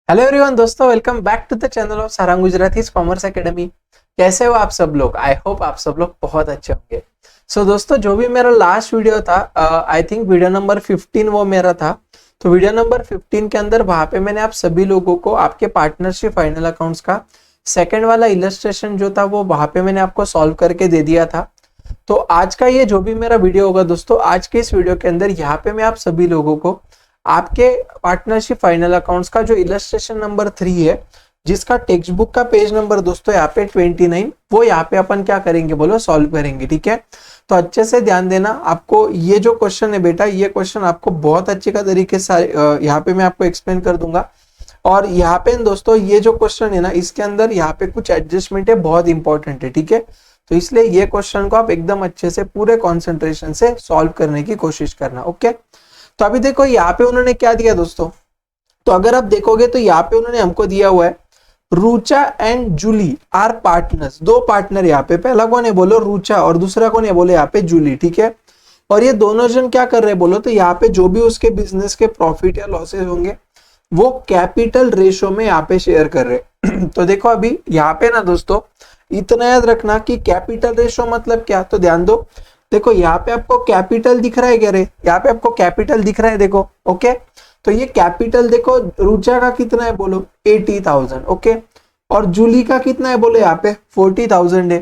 Hello everyone दोस्तों, welcome back to the channel of Sarang Gujarati Commerce Academy. कैसे हो आप सब लोग? आई होप आप सब लोग बहुत अच्छे होंगे। दोस्तों, जो भी मेरा लास्ट वीडियो था, आई थिंक वीडियो नंबर 15 वो मेरा था। तो वीडियो नंबर 15 के अंदर वहां पे मैंने आप सभी लोगों को आपके पार्टनरशिप फाइनल अकाउंट्स का सेकेंड वाला इलस्ट्रेशन जो था वो वहां पे मैंने आपको सॉल्व करके दे दिया था। तो आज का ये जो भी मेरा वीडियो होगा दोस्तों, आज के इस वीडियो के अंदर यहाँ पे मैं आप सभी लोगों को आपके पार्टनरशिप फाइनल अकाउंट्स का जो इलस्ट्रेशन नंबर 3 है, जिसका टेक्स्ट बुक का पेज नंबर दोस्तों यहाँ पे 29, वो यहाँ पे अपन क्या करेंगे बोलो, सॉल्व करेंगे। ठीक है, तो अच्छे से ध्यान देना। आपको ये जो क्वेश्चन है बेटा, ये क्वेश्चन आपको बहुत अच्छे का तरीके से यहाँ पे मैं आपको एक्सप्लेन कर दूंगा। और यहाँ पे दोस्तों ये जो क्वेश्चन है ना, इसके अंदर यहाँ पे कुछ एडजस्टमेंट है, बहुत इंपॉर्टेंट है। ठीक है, तो इसलिए ये क्वेश्चन को आप एकदम अच्छे से पूरे कॉन्सेंट्रेशन से सॉल्व करने की कोशिश करना। ओके, तो अभी देखो यहाँ पे उन्होंने क्या दिया दोस्तों। तो अगर आप देखोगे तो यहाँ पे उन्होंने हमको दिया हुआ है Rucha and Jully are partners. दो पार्टनर यहाँ पे, पहला कौन है बोलो, रूचा, और दूसरा कौन है बोलो यहाँ पे, जूली। ठीक है, और ये दोनों जन क्या कर रहे हैं बोलो, तो यहाँ पे जो भी उसके बिजनेस के प्रॉफिट या लॉसेस होंगे वो कैपिटल रेशो में यहाँ पे शेयर कर रहे तो देखो अभी यहाँ पे ना दोस्तों, इतना याद रखना कि कैपिटल रेशो मतलब क्या, तो ध्यान दो। देखो यहाँ पे आपको कैपिटल दिख रहा है क्या रे, यहाँ पे आपको कैपिटल दिख रहा है, देखो। ओके, तो ये कैपिटल देखो, रूचा का कितना है बोलो, 80,000। ओके, और जूली का कितना है बोलो, यहाँ पे 40,000 है।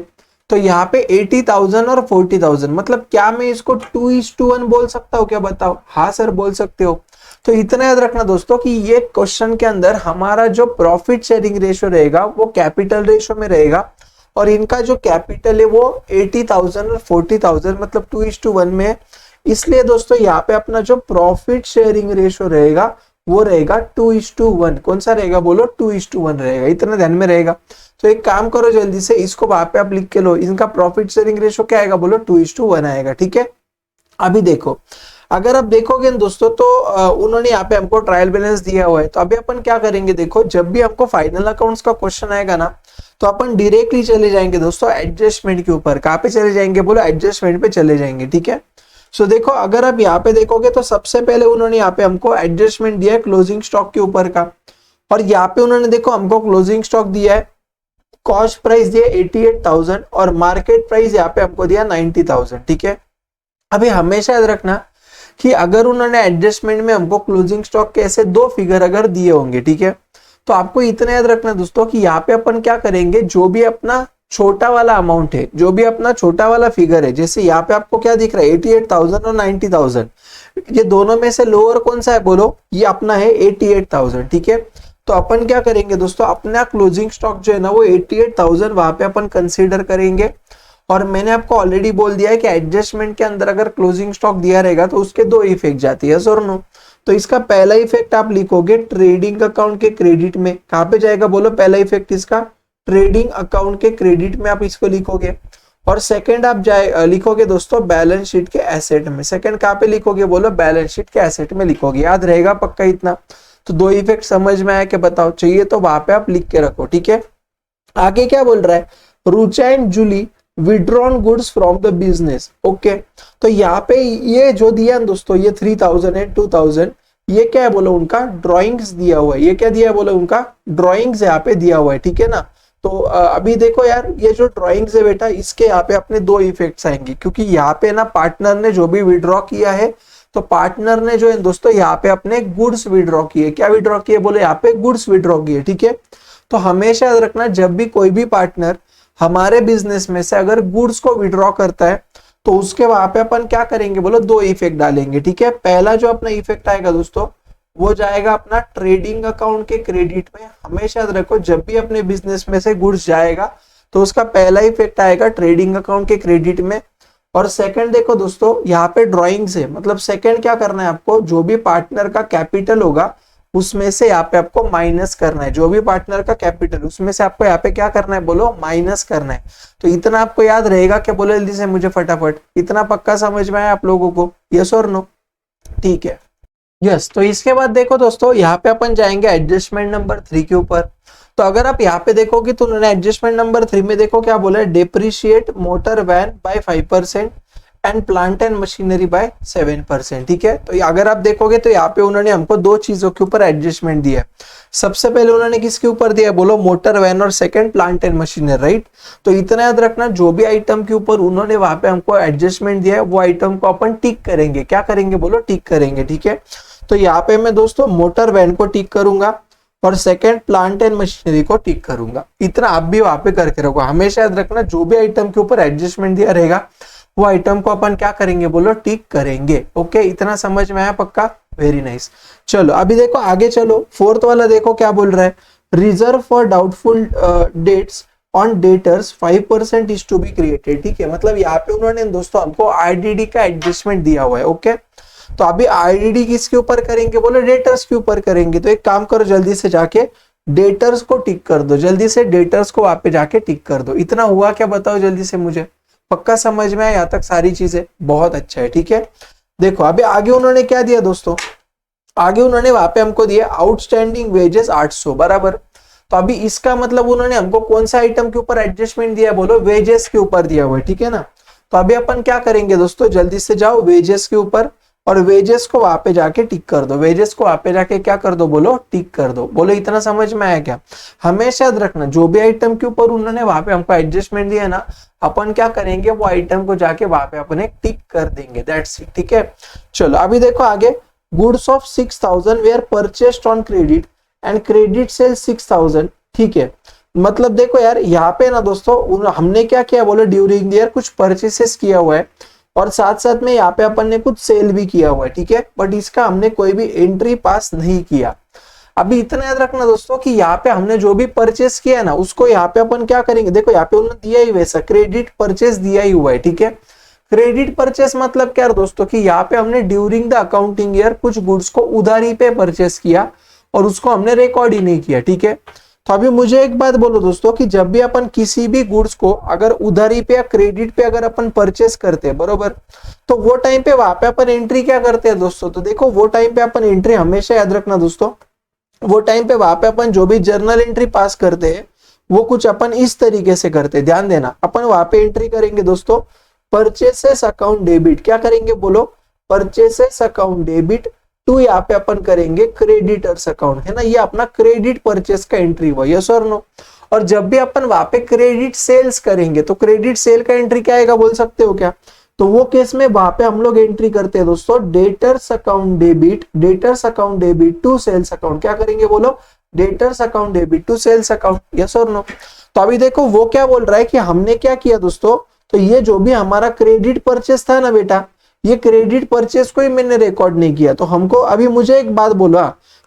तो यहाँ पे 80,000 और 40,000 मतलब क्या मैं इसको 2:1 बोल सकता हूँ क्या, बताओ? हाँ सर, बोल सकते हो। तो इतना याद रखना दोस्तों कि ये क्वेश्चन के अंदर हमारा जो प्रॉफिट शेयरिंग रेशियो रहेगा वो कैपिटल रेशियो में रहेगा, और इनका जो कैपिटल है वो 80,000 और 40,000 मतलब 2:1 में। इसलिए दोस्तों यहाँ पे अपना जो प्रॉफिट शेयरिंग रेशियो रहेगा वो रहेगा 2:1। कौन सा रहेगा बोलो, 2:1 रहेगा। इतना ध्यान में रहेगा। तो एक काम करो, जल्दी से इसको वहां पे आप लिख के लो, इनका प्रॉफिट शेयरिंग रेशियो क्या आएगा बोलो, 2:1 आएगा। ठीक है, अभी देखो, अगर आप देखोगे दोस्तों तो उन्होंने यहाँ पे हमको ट्रायल बैलेंस दिया हुआ है। तो अभी अपन क्या करेंगे, देखो जब भी हमको फाइनल अकाउंट्स का क्वेश्चन आएगा ना, तो अपन डायरेक्टली चले जाएंगे दोस्तों एडजस्टमेंट के ऊपर। कहाँ पे चले जाएंगे बोलो, एडजस्टमेंट पे चले जाएंगे। ठीक है, सो देखो अगर आप यहाँ पे देखोगे तो सबसे पहले उन्होंने यहाँ पे हमको एडजस्टमेंट दिया है क्लोजिंग स्टॉक के ऊपर का, और यहाँ पे उन्होंने देखो हमको क्लोजिंग स्टॉक दिया है, कॉस्ट प्राइस दिया 88,000 और मार्केट प्राइस यहाँ पे हमको दिया 90,000। ठीक है, अभी हमेशा याद रखना कि अगर उन्होंने एडजस्टमेंट में हमको क्लोजिंग स्टॉक के ऐसे दो फिगर अगर दिए होंगे, ठीक है, तो आपको इतना याद रखना दोस्तों कि यहाँ पे अपन क्या करेंगे, जो भी अपना छोटा वाला अमाउंट है, जो भी अपना छोटा वाला फिगर है, जैसे यहाँ पे आपको क्या दिख रहा है 88,000 और 90,000, ये दोनों में से लोअर कौन सा है बोलो, ये अपना है 88,000। ठीक है, तो अपन क्या करेंगे दोस्तों, अपना क्लोजिंग स्टॉक जो है ना वो 88,000 वहां पे अपन कंसीडर करेंगे। और मैंने आपको ऑलरेडी बोल दिया है कि एडजस्टमेंट के अंदर अगर क्लोजिंग स्टॉक दिया रहेगा तो उसके दो इफेक्ट जाती है, और नो। तो इसका पहला इफेक्ट आप लिखोगे ट्रेडिंग अकाउंट के क्रेडिट में। कहां पे जाएगा बोलो, पहला इफेक्ट इसका ट्रेडिंग अकाउंट के क्रेडिट में आप इसको लिखोगे। और सेकंड आप लिखोगे दोस्तों बैलेंस शीट के एसेट में। सेकंड कहां पे लिखोगे बोलो, बैलेंस शीट के एसेट में लिखोगे। याद रहेगा पक्का इतना? तो दो इफेक्ट समझ में आया कि बताओ? चाहिए तो वहां पे आप लिख के रखो। ठीक है, आगे क्या बोल रहा है, Rucha and Julie withdrawn goods from the business. Okay, तो यहाँ पे ये जो दिया दोस्तों, ये 3,000 है, 2,000, ये क्या है बोलो, उनका ड्राइंग्स दिया हुआ है। ये क्या दिया है बोलो, उनका ड्राइंग्स यहाँ पे दिया हुआ है। ठीक है ना, तो अभी देखो यार, ये जो ड्राइंग्स है बेटा, इसके यहाँ पे अपने दो इफेक्ट्स आएंगे, क्योंकि यहाँ पे ना पार्टनर ने जो भी विड्रॉ किया है, तो पार्टनर ने जो है दोस्तों यहाँ पे अपने गुड्स विड्रॉ किए। क्या विड्रॉ किए बोले, यहाँ पे गुड्स विड्रॉ किए। ठीक है, तो हमेशा याद रखना, जब भी कोई भी पार्टनर हमारे बिजनेस में से अगर गुड्स को विड्रॉ करता है तो उसके वहां पे अपन क्या करेंगे बोलो, दो इफेक्ट डालेंगे। ठीक है, पहला जो अपना इफेक्ट आएगा दोस्तों वो जाएगा अपना ट्रेडिंग अकाउंट के क्रेडिट में। हमेशा याद रखो, जब भी अपने बिजनेस में से गुड्स जाएगा तो उसका पहला इफेक्ट आएगा ट्रेडिंग अकाउंट के क्रेडिट में। और सेकंड देखो दोस्तों, यहाँ पे ड्रॉइंग्स है, मतलब सेकंड क्या करना है आपको, जो भी पार्टनर का कैपिटल होगा उसमें से यहाँ पे आपको माइनस करना है। जो भी पार्टनर का कैपिटल, उसमें से आपको यहाँ पे क्या करना है बोलो, माइनस करना है। तो इतना आपको याद रहेगा क्या बोलो, जल्दी से मुझे फटाफट, इतना पक्का समझ में आया आप लोगों को, यस और नो? ठीक है, यस। तो इसके बाद देखो दोस्तों, यहाँ पे अपन जाएंगे एडजस्टमेंट नंबर 3 के ऊपर। तो अगर आप यहाँ पे देखोगे तो उन्होंने एडजस्टमेंट नंबर 3 में देखो क्या बोला है, depreciate motor van by 5% and plant and machinery by 7%। ठीक है, तो अगर आप देखोगे तो यहाँ पे उन्होंने हमको दो चीजों के ऊपर एडजस्टमेंट दिया है। सबसे पहले उन्होंने किसके ऊपर दिया है बोलो, मोटर वैन, और second plant and machinery, right. तो इतना याद रखना, जो भी आइटम के ऊपर उन्होंने वहां पे हमको एडजस्टमेंट दिया है वो आइटम को अपन टिक करेंगे। क्या करेंगे बोलो, टिक करेंगे। ठीक है, तो यहाँ पे मैं दोस्तों मोटर वैन को टिक करूंगा और सेकंड प्लांट एंड मशीनरी को टिक करूंगा। इतना आप भी वहां पे करके रखो। हमेशा याद रखना, जो भी आइटम के ऊपर एडजस्टमेंट दिया रहेगा वो आइटम को अपन क्या करेंगे बोलो, टिक करेंगे। ओके, इतना समझ में आया पक्का, वेरी नाइस। चलो अभी देखो आगे चलो, फोर्थ वाला देखो क्या बोल रहा है, reserve for doubtful debts on debtors 5% is to be created. ठीक है, मतलब यहाँ पे उन्होंने दोस्तों हमको आईडीडी का एडजस्टमेंट दिया हुआ है। ओके, तो अभी आईडीडी किसके ऊपर करेंगे बोलो, डेटर्स के ऊपर करेंगे। तो एक काम करो, जल्दी से जाके डेटर्स को टिक कर दो, जल्दी से डेटर्स को वहां पे जाके टिक कर दो। इतना हुआ क्या बताओ जल्दी से मुझे, पक्का समझ में आया यहाँ तक सारी चीजें, बहुत अच्छा है। ठीक है, देखो अभी आगे उन्होंने क्या दिया दोस्तों, आगे उन्होंने वहां पे हमको दिया आउटस्टैंडिंग वेजेस 800 बराबर। तो अभी इसका मतलब उन्होंने हमको कौन सा आइटम के ऊपर एडजस्टमेंट दिया बोलो, वेजेस के ऊपर दिया हुआ है। ठीक है ना, तो अभी अपन क्या करेंगे दोस्तों, जल्दी से जाओ वेजेस के ऊपर और वेजेस को वहां पे जाके टिक कर दो। वेजेस को वहां पे जाके क्या कर दो बोलो, टिक कर दो। बोलो इतना समझ में आया क्या। हमेशा याद रखना, जो भी आइटम के ऊपर उन्होंने वहां पे हमको एडजस्टमेंट दिया ना, अपन क्या करेंगे वो आइटम को जाके वहां पे अपन एक टिक कर देंगे, दैट्स इट। ठीक है, चलो अभी देखो आगे, goods of 6000 were purchased on credit and credit sale 6000। ठीक है, मतलब देखो यार यहाँ पे ना दोस्तों हमने क्या किया बोलो, ड्यूरिंग ईयर कुछ परचेसेस किया हुआ है और साथ साथ में यहाँ पे अपन ने कुछ सेल भी किया हुआ है। ठीक है, बट इसका हमने कोई भी एंट्री पास नहीं किया। अभी इतना याद रखना दोस्तों कि यहाँ पे हमने जो भी परचेस किया है ना, उसको यहाँ पे अपन क्या करेंगे, देखो यहाँ पे उन्होंने दिया ही वैसा क्रेडिट परचेस दिया ही हुआ है। ठीक है, क्रेडिट परचेस मतलब क्या है दोस्तों कि यहाँ पे हमने ड्यूरिंग द अकाउंटिंग ईयर कुछ गुड्स को उधारी पे परचेस किया और उसको हमने रिकॉर्ड ही नहीं किया। ठीक है, तो अभी मुझे एक बात बोलो दोस्तों कि जब भी अपन किसी भी गुड्स को अगर उधारी पे या क्रेडिट पे अगर अपन परचेस करते हैं बरोबर, तो वो टाइम पे वहां पे अपन एंट्री क्या करते हैं दोस्तों, तो देखो वो टाइम पे अपन एंट्री हमेशा याद रखना दोस्तों, वो टाइम पे वहां पे अपन जो भी जर्नल एंट्री पास करते हैं वो कुछ अपन इस तरीके से करते हैं। ध्यान देना, अपन वहां पे एंट्री करेंगे दोस्तों, परचेसेस अकाउंट डेबिट, क्या करेंगे बोलो, परचेसेस अकाउंट डेबिट टू यहाँ पे अपन करेंगे क्रेडिटर्स अकाउंट, है ना, ये अपना क्रेडिट परचेस का एंट्री हुआ, यस और नो। और जब भी अपन वहां पे क्रेडिट सेल्स करेंगे तो क्रेडिट सेल का एंट्री क्या आएगा बोल सकते हो क्या, तो वो केस में वहां पे हम लोग एंट्री करते हैं दोस्तों debtors account debit, debtors account debit to sales account, क्या करेंगे बोलो, debtors account debit to sales account, yes और नो। तो अभी देखो वो क्या बोल रहा है कि हमने क्या किया दोस्तों, तो ये जो भी हमारा क्रेडिट परचेस था ना बेटा, ये क्रेडिट परचेस को ही मैंने रिकॉर्ड नहीं किया। तो हमको अभी मुझे एक बात बोला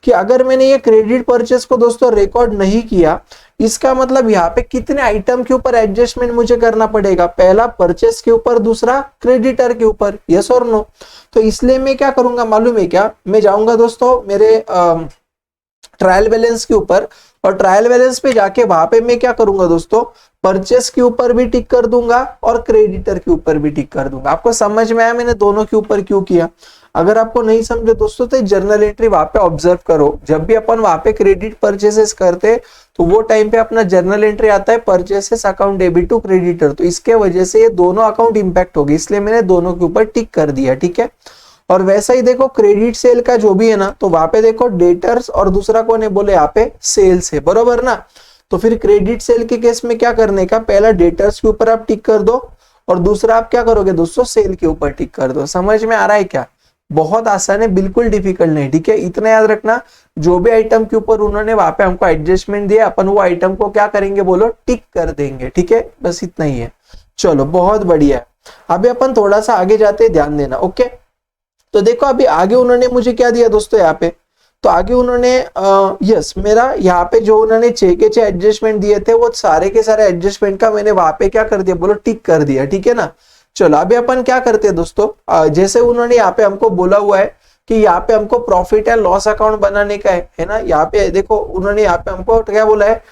कि अगर मैंने ये क्रेडिट परचेस को दोस्तों रिकॉर्ड नहीं किया, इसका मतलब यहाँ पे कितने आइटम के ऊपर एडजस्टमेंट मुझे करना पड़ेगा, पहला परचेस के ऊपर, दूसरा क्रेडिटर के ऊपर, यस और नो। तो इसलिए मैं क्या करूंगा मालूम है क्या, मैं जाऊंगा दोस्तों मेरे ट्रायल बैलेंस के ऊपर और ट्रायल बैलेंस पे जाके वहां पे मैं क्या करूंगा दोस्तों, परचेस के ऊपर भी टिक कर दूंगा और क्रेडिटर के ऊपर भी टिक कर दूंगा। आपको समझ में आया मैंने दोनों के ऊपर क्यों किया। अगर आपको नहीं समझे दोस्तों तो जर्नल एंट्री वहां पे ऑब्जर्व करो, जब भी अपन वहां पे क्रेडिट परचेसेस करते तो वो टाइम पे अपना जर्नल एंट्री आता है purchases account debit to creditor, तो इसके वजह से ये दोनों अकाउंट इंपैक्ट होगी, इसलिए मैंने दोनों के ऊपर टिक कर दिया। ठीक है, और वैसा ही देखो क्रेडिट सेल का जो भी है ना, तो वहां पे देखो डेटर्स और दूसरा कौन है बोले, यहाँ पे सेल्स है बरोबर ना। तो फिर क्रेडिट सेल के केस में क्या करने का, पहला डेटर्स के ऊपर आप टिक कर दो और दूसरा आप क्या करोगे दोस्तों, सेल के ऊपर टिक कर दो। समझ में आ रहा है क्या, बहुत आसान है, बिल्कुल डिफिकल्ट नहीं। ठीक है, इतना याद रखना, जो भी आइटम के ऊपर उन्होंने वहां पे हमको एडजस्टमेंट दिया, अपन वो आइटम को क्या करेंगे बोलो, टिक कर देंगे। ठीक है, बस इतना ही है। चलो बहुत बढ़िया है, अभी अपन थोड़ा सा आगे जाते, ध्यान देना। ओके, तो देखो अभी आगे उन्होंने मुझे क्या दिया दोस्तों यहाँ पे, तो आगे उन्होंने यस मेरा यहाँ पे जो उन्होंने 6 के 6 एडजस्टमेंट दिए थे वो सारे के सारे एडजस्टमेंट का मैंने वहां पे क्या कर दिया बोलो, टिक कर दिया। ठीक है ना, चलो अभी अपन क्या करते हैं दोस्तों, जैसे उन्होंने यहाँ पे हमको बोला हुआ है कि यहाँ पे हमको प्रॉफिट एंड लॉस अकाउंट बनाने का है ना, यहाँ पे देखो उन्होंने यहाँ पे हमको क्या बोला है,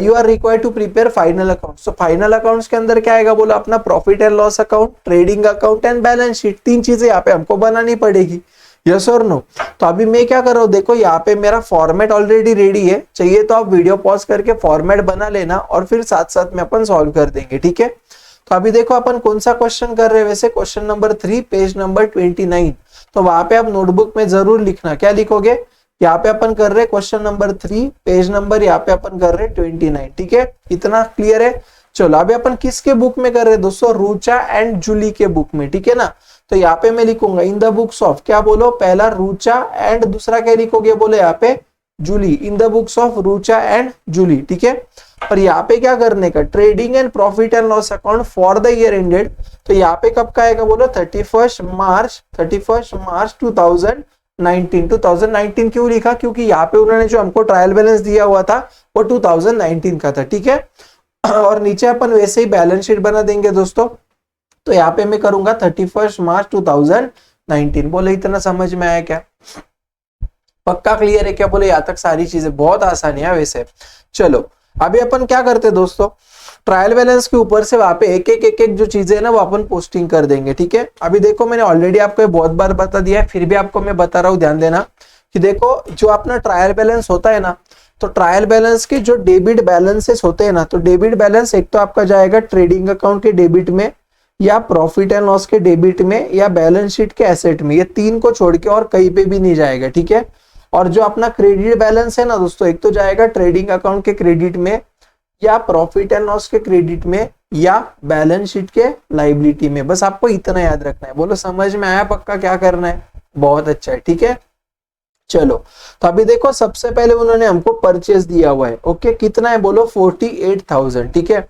you are required to prepare final account. So final accounts के अंदर क्या आएगा बोला, अपना profit and loss account, trading account and balance sheet, 3 चीजें यहाँ पे हमको बनानी पड़ेगी, यस और नो। तो अभी मैं क्या कर रहा हूँ, देखो यहाँ पे मेरा फॉर्मेट ऑलरेडी रेडी है, चाहिए तो आप वीडियो पॉज करके फॉर्मेट बना लेना और फिर साथ साथ में अपन सॉल्व कर देंगे। ठीक है, तो तो अभी देखो अपन कौन सा क्वेश्चन कर रहे हैं, वैसे क्वेश्चन नंबर 3 पेज नंबर 29। तो वहां पे आप नोटबुक में जरूर लिखना, क्या लिखोगे, यहाँ पे अपन कर रहे हैं क्वेश्चन नंबर 3 पेज नंबर यहाँ पे अपन कर रहे हैं 29, ठीक है, इतना क्लियर है। चलो अभी अपन किसके बुक में कर रहे हैं दोस्तों, रुचा एंड जूली के बुक में, ठीक है ना। तो यहाँ पे मैं लिखूंगा इन द बुक्स ऑफ, क्या बोलो, पहला रुचा एंड दूसरा क्या लिखोगे, बोले यहाँ पे Julie, in the books of Rucha and Julie, ठीक है। पर यहाँ पे क्या करने का, trading and profit and loss account for the year ended. तो यहाँ पे कब का आएगा, बोलो 31 मार्च 2019। 2019 क्यों लिखा, क्योंकि यहाँ पे उन्होंने जो हमको ट्रायल बैलेंस दिया हुआ था वो 2019 का था, ठीक है। और नीचे अपन वैसे ही बैलेंस शीट बना देंगे दोस्तों। तो यहाँ पे मैं करूंगा 31 मार्च 2019। बोले इतना समझ में आया क्या, पक्का क्लियर है क्या, बोले यहाँ तक सारी चीजें बहुत आसानी है वैसे। चलो अभी अपन क्या करते हैं दोस्तों, ट्रायल बैलेंस के ऊपर से वहां पे एक एक जो चीजें है ना वो अपन पोस्टिंग कर देंगे, ठीक है। अभी देखो मैंने ऑलरेडी आपको बहुत बार बता दिया है, फिर भी आपको मैं बता रहा हूँ, ध्यान देना कि देखो जो अपना ट्रायल बैलेंस होता है ना, तो ट्रायल बैलेंस के जो डेबिट बैलेंसेस होते हैं ना, तो डेबिट बैलेंस एक तो आपका जाएगा ट्रेडिंग अकाउंट के डेबिट में, या प्रॉफिट एंड लॉस के डेबिट में, या बैलेंस शीट के एसेट में, ये तीन को छोड़ के और कहीं पे भी नहीं जाएगा, ठीक है। और जो अपना क्रेडिट बैलेंस है ना दोस्तों, एक तो जाएगा ट्रेडिंग अकाउंट के क्रेडिट में, या प्रॉफिट एंड लॉस के क्रेडिट में, या बैलेंस शीट के लाइबिलिटी में। बस आपको इतना याद रखना है। बोलो समझ में आया पक्का क्या करना है, बहुत अच्छा है, ठीक है। चलो तो अभी देखो सबसे पहले उन्होंने हमको परचेस दिया हुआ है, ओके, कितना है बोलो 48,000, ठीक है।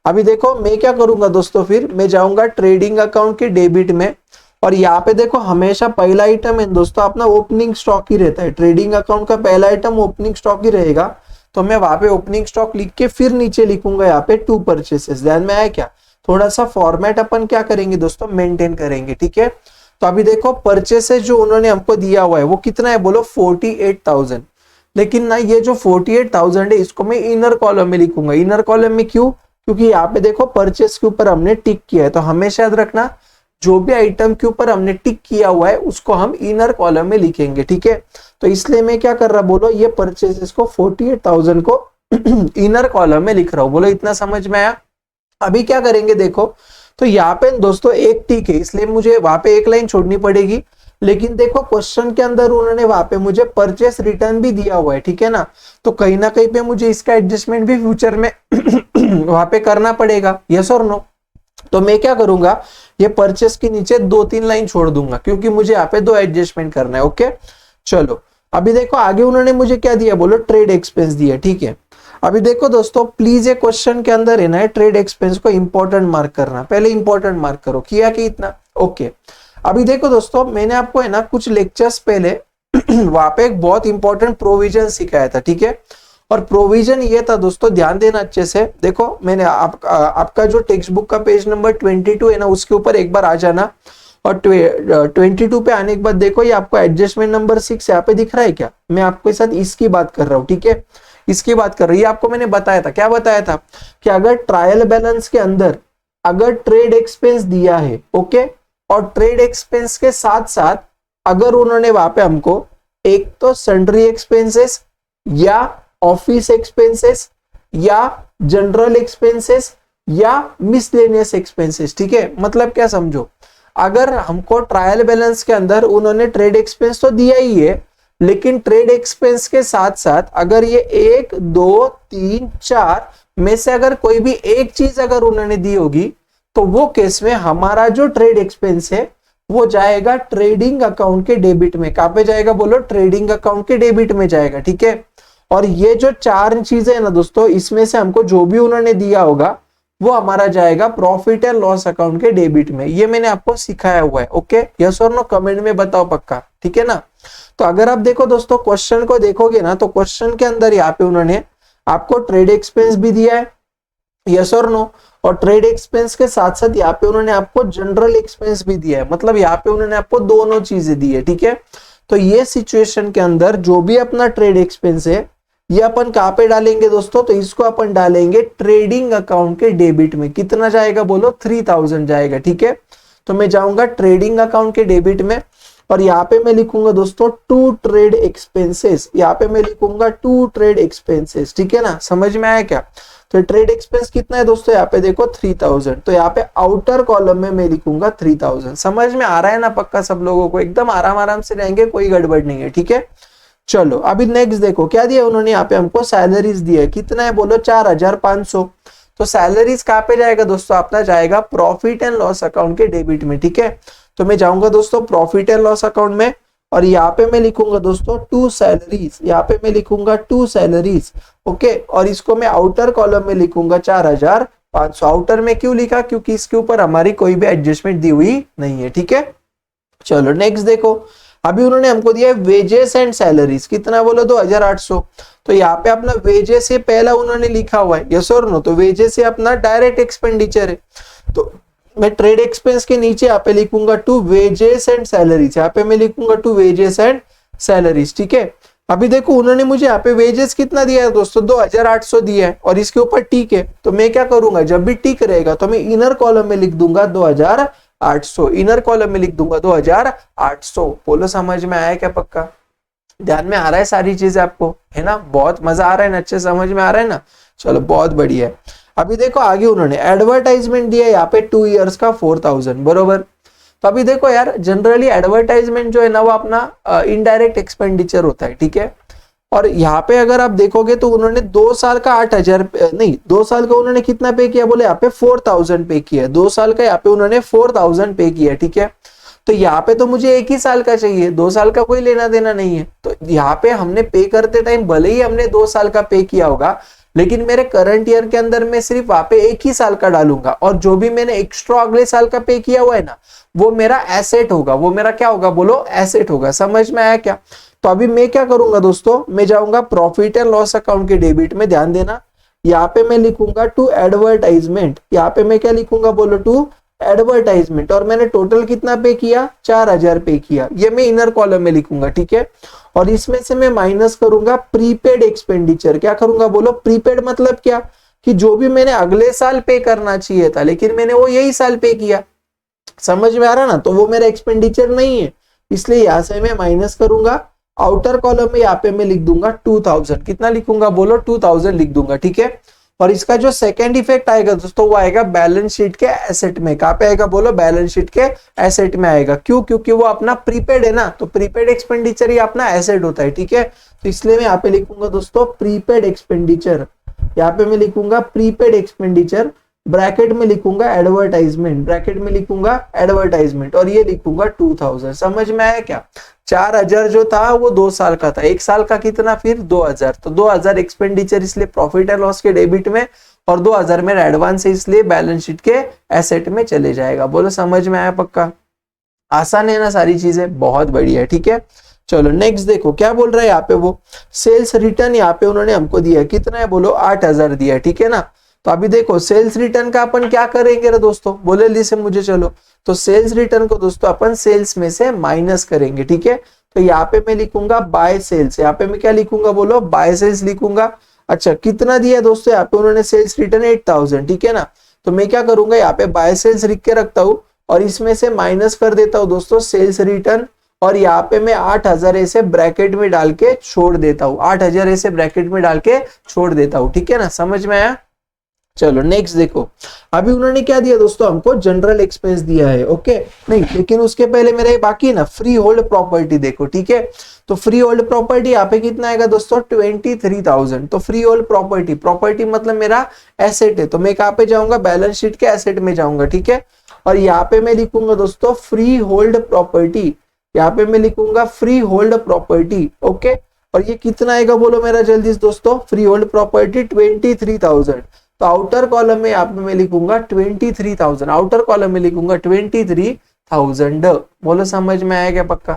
अभी देखो मैं क्या करूंगा दोस्तों, फिर मैं जाऊंगा ट्रेडिंग अकाउंट के डेबिट में, और यहाँ पे देखो हमेशा पहला आइटम है दोस्तों अपना ओपनिंग स्टॉक ही रहता है, ट्रेडिंग अकाउंट का पहला आइटम ओपनिंग स्टॉक ही रहेगा। तो मैं वहां पे ओपनिंग स्टॉक लिख के फिर नीचे लिखूंगा यहाँ पे 2 परचेसेस। ध्यान में आया क्या, थोड़ा सा फॉर्मेट अपन क्या करेंगे दोस्तों, मेंटेन करेंगे, ठीक है। तो अभी देखो परचेसेस जो उन्होंने हमको दिया हुआ है वो कितना है, बोलो 48,000। लेकिन ना ये जो 48,000 है इसको मैं इनर कॉलम में लिखूंगा। इनर कॉलम में क्यों, क्योंकि यहाँ पे देखो परचेस के ऊपर हमने टिक किया है, तो हमेशा याद रखना जो भी आइटम के ऊपर हमने टिक किया हुआ है उसको हम इनर कॉलम में लिखेंगे, ठीक है। तो इसलिए मैं क्या कर रहा, बोलो ये परचेसेस को 48,000 को इनर कॉलम में लिख रहा हूं। बोलो इतना समझ में आया। अभी क्या करेंगे देखो, तो यहाँ पे दोस्तों एक टिक है, इसलिए मुझे वहां पे एक लाइन छोड़नी पड़ेगी। लेकिन देखो क्वेश्चन के अंदर उन्होंने वहां पे मुझे परचेस रिटर्न भी दिया हुआ है, ठीक है ना। तो कहीं ना कहीं पे मुझे इसका एडजस्टमेंट भी फ्यूचर में वहां पे करना पड़ेगा, यस और नो। तो मैं क्या करूंगा, ये परचेस के नीचे 2-3 लाइन छोड़ दूंगा, क्योंकि मुझे यहाँ पे 2 एडजस्टमेंट करना है, ओके। चलो अभी देखो आगे उन्होंने मुझे क्या दिया, बोलो ट्रेड एक्सपेंस दिया, ठीक है। अभी देखो दोस्तों प्लीज ये क्वेश्चन के अंदर है ना ट्रेड एक्सपेंस को इंपॉर्टेंट मार्क करना, पहले इंपॉर्टेंट मार्क करो, किया कि इतना, ओके। अभी देखो दोस्तों मैंने आपको है ना कुछ लेक्चर्स पहले वहां पे एक बहुत इंपॉर्टेंट प्रोविजन सिखाया था, ठीक है। और प्रोविजन ये था दोस्तों, ध्यान देना अच्छे से, देखो मैंने आपका जो टेक्स्ट बुक का पेज नंबर 22 है ना उसके ऊपर एक बार आ जाना, और 22 पे आने के बाद देखो ये आपको एडजस्टमेंट नंबर 6 यहाँ पे दिख रहा है क्या, मैं आपके साथ इसकी बात कर रहा हूँ, ठीक है, इसकी बात कर रही है। आपको मैंने बताया था, क्या बताया था, कि अगर ट्रायल बैलेंस के अंदर अगर ट्रेड एक्सपेंस दिया है, ओके, और ट्रेड एक्सपेंस के साथ साथ अगर उन्होंने वहां पे हमको एक तो सन्ड्री एक्सपेंसेस, या ऑफिस एक्सपेंसेस, या जनरल एक्सपेंसेस, या मिसलेनियस एक्सपेंसेस, ठीक है। मतलब क्या समझो, अगर हमको ट्रायल बैलेंस के अंदर उन्होंने ट्रेड एक्सपेंस तो दिया ही है, लेकिन ट्रेड एक्सपेंस के साथ साथ अगर ये 1, 2, 3, 4 में से अगर कोई भी एक चीज अगर उन्होंने दी होगी, तो वो केस में हमारा जो ट्रेड एक्सपेंस है वो जाएगा ट्रेडिंग अकाउंट के डेबिट में। कहां पे जाएगा, बोलो ट्रेडिंग अकाउंट के डेबिट में जाएगा, ठीक है। और ये जो 4 चीजें है ना दोस्तों, इसमें से हमको जो भी उन्होंने दिया होगा वो हमारा जाएगा प्रॉफिट एंड लॉस अकाउंट के डेबिट में। ये मैंने आपको सिखाया हुआ है, ओके, यस और नो कमेंट में बताओ पक्का, ठीक है ना। तो अगर आप देखो दोस्तों क्वेश्चन को देखोगे ना, तो क्वेश्चन के अंदर यहाँ पे उन्होंने आपको ट्रेड एक्सपेंस भी दिया है, यस और नो, और ट्रेड एक्सपेंस के साथ साथ यहाँ पे उन्होंने आपको जनरल एक्सपेंस भी दिया है, मतलब यहाँ पे उन्होंने आपको दोनों चीजें दी है, ठीक है। तो ये सिचुएशन के अंदर जो भी अपना ट्रेड एक्सपेंस है ये अपन कहाँ पे डालेंगे दोस्तों, तो इसको अपन डालेंगे ट्रेडिंग अकाउंट के डेबिट में। कितना जाएगा, बोलो 3,000 जाएगा, ठीक है। तो मैं जाऊंगा ट्रेडिंग अकाउंट के डेबिट में, और यहाँ पे मैं लिखूंगा दोस्तों टू ट्रेड एक्सपेंसेस, यहाँ पे मैं लिखूंगा टू ट्रेड एक्सपेंसेस, ठीक है ना, समझ में आया क्या। तो ट्रेड एक्सपेंस कितना है दोस्तों, यहाँ पे देखो 3000, तो यहाँ पे आउटर कॉलम में मैं लिखूंगा 3000। समझ में आ रहा है ना पक्का सब लोगों को, एकदम आराम आराम से रहेंगे, कोई गड़बड़ नहीं है, ठीक है। चलो अभी नेक्स्ट देखो क्या दिया उन्होंने, यहाँ पे हमको सैलरीज दिया है, कितना है बोलो 4500। तो सैलरीज कहाँ पे जाएगा दोस्तों, अपना जाएगा प्रॉफिट एंड लॉस अकाउंट के डेबिट में, ठीक है। तो मैं जाऊंगा दोस्तों प्रॉफिट एंड लॉस अकाउंट में, और यहाँ पे मैं लिखूंगा दोस्तों टू सैलरीज, यहाँ पे मैं लिखूंगा टू सैलरीज, ओके। और इसको मैं आउटर कॉलम में लिखूंगा 4500। आउटर में क्यों लिखा, क्योंकि इसके ऊपर हमारी कोई भी एडजस्टमेंट दी हुई नहीं है, ठीक है। चलो नेक्स्ट देखो, अभी उन्होंने हमको दिया है वेजेस एंड सैलरीज, कितना बोलो 2800। तो यहाँ पे अपना वेजेस से पहला उन्होंने लिखा हुआ है, यस और नो, तो वेजेस से अपना डायरेक्ट एक्सपेंडिचर है, तो मैं ट्रेड एक्सपेंस के नीचे यहाँ पे लिखूंगा टू वेजेस एंड सैलरीज, यहाँ पे मैं लिखूंगा टू वेजेस एंड सैलरीज, ठीक है। अभी देखो उन्होंने मुझे यहाँ पे वेजेस कितना दिया है दोस्तों, 2800 दिया है, और इसके ऊपर टिक है, तो मैं क्या करूंगा, जब भी टिक रहेगा तो मैं इनर कॉलम में लिख दूंगा 2800, इनर कॉलम में लिख दूंगा 2800। बोलो समझ में आया क्या पक्का, ध्यान में आ रहा है सारी चीजें आपको, है ना, बहुत मजा आ रहा है ना, अच्छे समझ में आ रहा है ना, चलो बहुत बढ़िया है। अभी देखो आगे उन्होंने एडवर्टाइजमेंट दिया है यहाँ पे 2 इयर्स का 4000, बरोबर। तो अभी देखो यार जनरली एडवर्टाइजमेंट जो है ना वो अपना इनडायरेक्ट एक्सपेंडिचर होता है, ठीक है। और यहाँ पे अगर आप देखोगे तो उन्होंने 2 साल का 8000 नहीं, 2 साल का उन्होंने कितना पे किया, बोले यहाँ पे 4000 पे किया, 2 साल का यहाँ पे उन्होंने 4000 पे किया, ठीक है। तो यहाँ पे तो मुझे 1 ही साल का चाहिए, 2 साल का कोई लेना देना नहीं है। तो यहाँ पे हमने पे करते टाइम भले ही हमने 2 साल का पे किया होगा, लेकिन मेरे करंट ईयर के अंदर मैं सिर्फ वहां पे 1 ही साल का डालूंगा, और जो भी मैंने एक्स्ट्रा अगले साल का पे किया हुआ है ना वो मेरा एसेट होगा, वो मेरा क्या होगा बोलो, एसेट होगा। समझ में आया क्या। तो अभी मैं क्या करूंगा दोस्तों, मैं जाऊंगा प्रॉफिट एंड लॉस अकाउंट के डेबिट में, ध्यान देना, यहाँ पे मैं लिखूंगा टू एडवर्टाइजमेंट, यहाँ पे मैं क्या लिखूंगा बोलो टू एडवर्टाइजमेंट, और मैंने टोटल कितना पे किया, 4000 पे किया, ये मैं इनर कॉलम में लिखूंगा, ठीक है। और इसमें से मैं माइनस करूंगा प्रीपेड एक्सपेंडिचर, क्या करूंगा बोलो, प्रीपेड मतलब क्या, कि जो भी मैंने अगले साल पे करना चाहिए था लेकिन मैंने वो यही साल पे किया, समझ में आ रहा ना, तो वो मेरा एक्सपेंडिचर नहीं है, इसलिए यहां से मैं माइनस करूंगा। आउटर कॉलम में यहाँ पे मैं लिख दूंगा 2000, कितना लिखूंगा बोलो 2000 लिख दूंगा, ठीक है। और इसका जो सेकंड इफेक्ट आएगा दोस्तों वो आएगा बैलेंस शीट के एसेट में, कहां पे आएगा बोलो, बैलेंस शीट के एसेट में आएगा। क्यों, क्योंकि वो अपना प्रीपेड है ना, तो प्रीपेड एक्सपेंडिचर ही अपना एसेट होता है, ठीक है। तो इसलिए मैं यहाँ पे लिखूंगा दोस्तों प्रीपेड एक्सपेंडिचर, यहाँ पे मैं लिखूंगा प्रीपेड एक्सपेंडिचर, ब्रैकेट में लिखूंगा एडवर्टाइजमेंट, ब्रैकेट में लिखूंगा एडवर्टाइजमेंट, और ये लिखूंगा 2000। समझ में आया क्या, 4000 जो था वो 2 साल का था, 1 साल का कितना फिर 2000, तो 2000 एक्सपेंडिचर इसलिए प्रॉफिट एंड लॉस के डेबिट में, और 2000 मेरा एडवांस है इसलिए बैलेंस शीट के एसेट में चले जाएगा। बोलो समझ में आया पक्का, आसान है ना सारी चीजें, बहुत बढ़िया है, ठीक है। चलो नेक्स्ट देखो क्या बोल रहा है यहाँ पे, वो सेल्स रिटर्न यहाँ पे उन्होंने हमको दिया है, कितना है बोलो 8000 दिया है, ठीक है ना। तो अभी देखो सेल्स रिटर्न का अपन क्या करेंगे रे दोस्तों, बोले जल्दी से मुझे, चलो तो सेल्स रिटर्न को दोस्तों अपन सेल्स में से माइनस करेंगे, ठीक है। तो यहाँ पे मैं लिखूंगा बाय सेल्स, यहाँ पे मैं क्या लिखूंगा बोलो, बाय सेल्स लिखूंगा। अच्छा कितना दिया है दोस्तों, यहाँ पे उन्होंने सेल्स रिटर्न 8000, ठीक है ना। तो मैं क्या करूंगा, यहाँ पे बाय सेल्स लिख के रखता हूँ, और इसमें से माइनस कर देता हूँ दोस्तों सेल्स रिटर्न, और यहाँ पे मैं 8000 ऐसे ब्रैकेट में डाल के छोड़ देता हूँ, 8000 ऐसे ब्रैकेट में डाल के छोड़ देता हूँ, ठीक है ना, समझ में आया। चलो नेक्स्ट देखो, अभी उन्होंने क्या दिया दोस्तों, हमको जनरल एक्सपेंस दिया है, ओके नहीं, लेकिन उसके पहले मेरा ये बाकी है ना फ्री होल्ड प्रॉपर्टी, देखो ठीक है। तो फ्री होल्ड प्रॉपर्टी यहाँ पे कितना आएगा दोस्तों 23000। तो फ्री होल्ड प्रॉपर्टी, प्रॉपर्टी मतलब मेरा एसेट है, तो मैं कहाँ पे जाऊंगा, बैलेंस शीट के एसेट में जाऊंगा, ठीक है। और यहाँ पे मैं लिखूंगा दोस्तों फ्री होल्ड प्रॉपर्टी, यहाँ पे मैं लिखूंगा फ्री होल्ड प्रॉपर्टी, ओके। और ये कितना आएगा बोलो मेरा जल्दी दोस्तों, फ्री होल्ड प्रॉपर्टी 23000। तो आउटर कॉलम में यहाँ पे मैं लिखूंगा 23000, आउटर कॉलम में लिखूंगा 23000। बोलो समझ में आया क्या पक्का,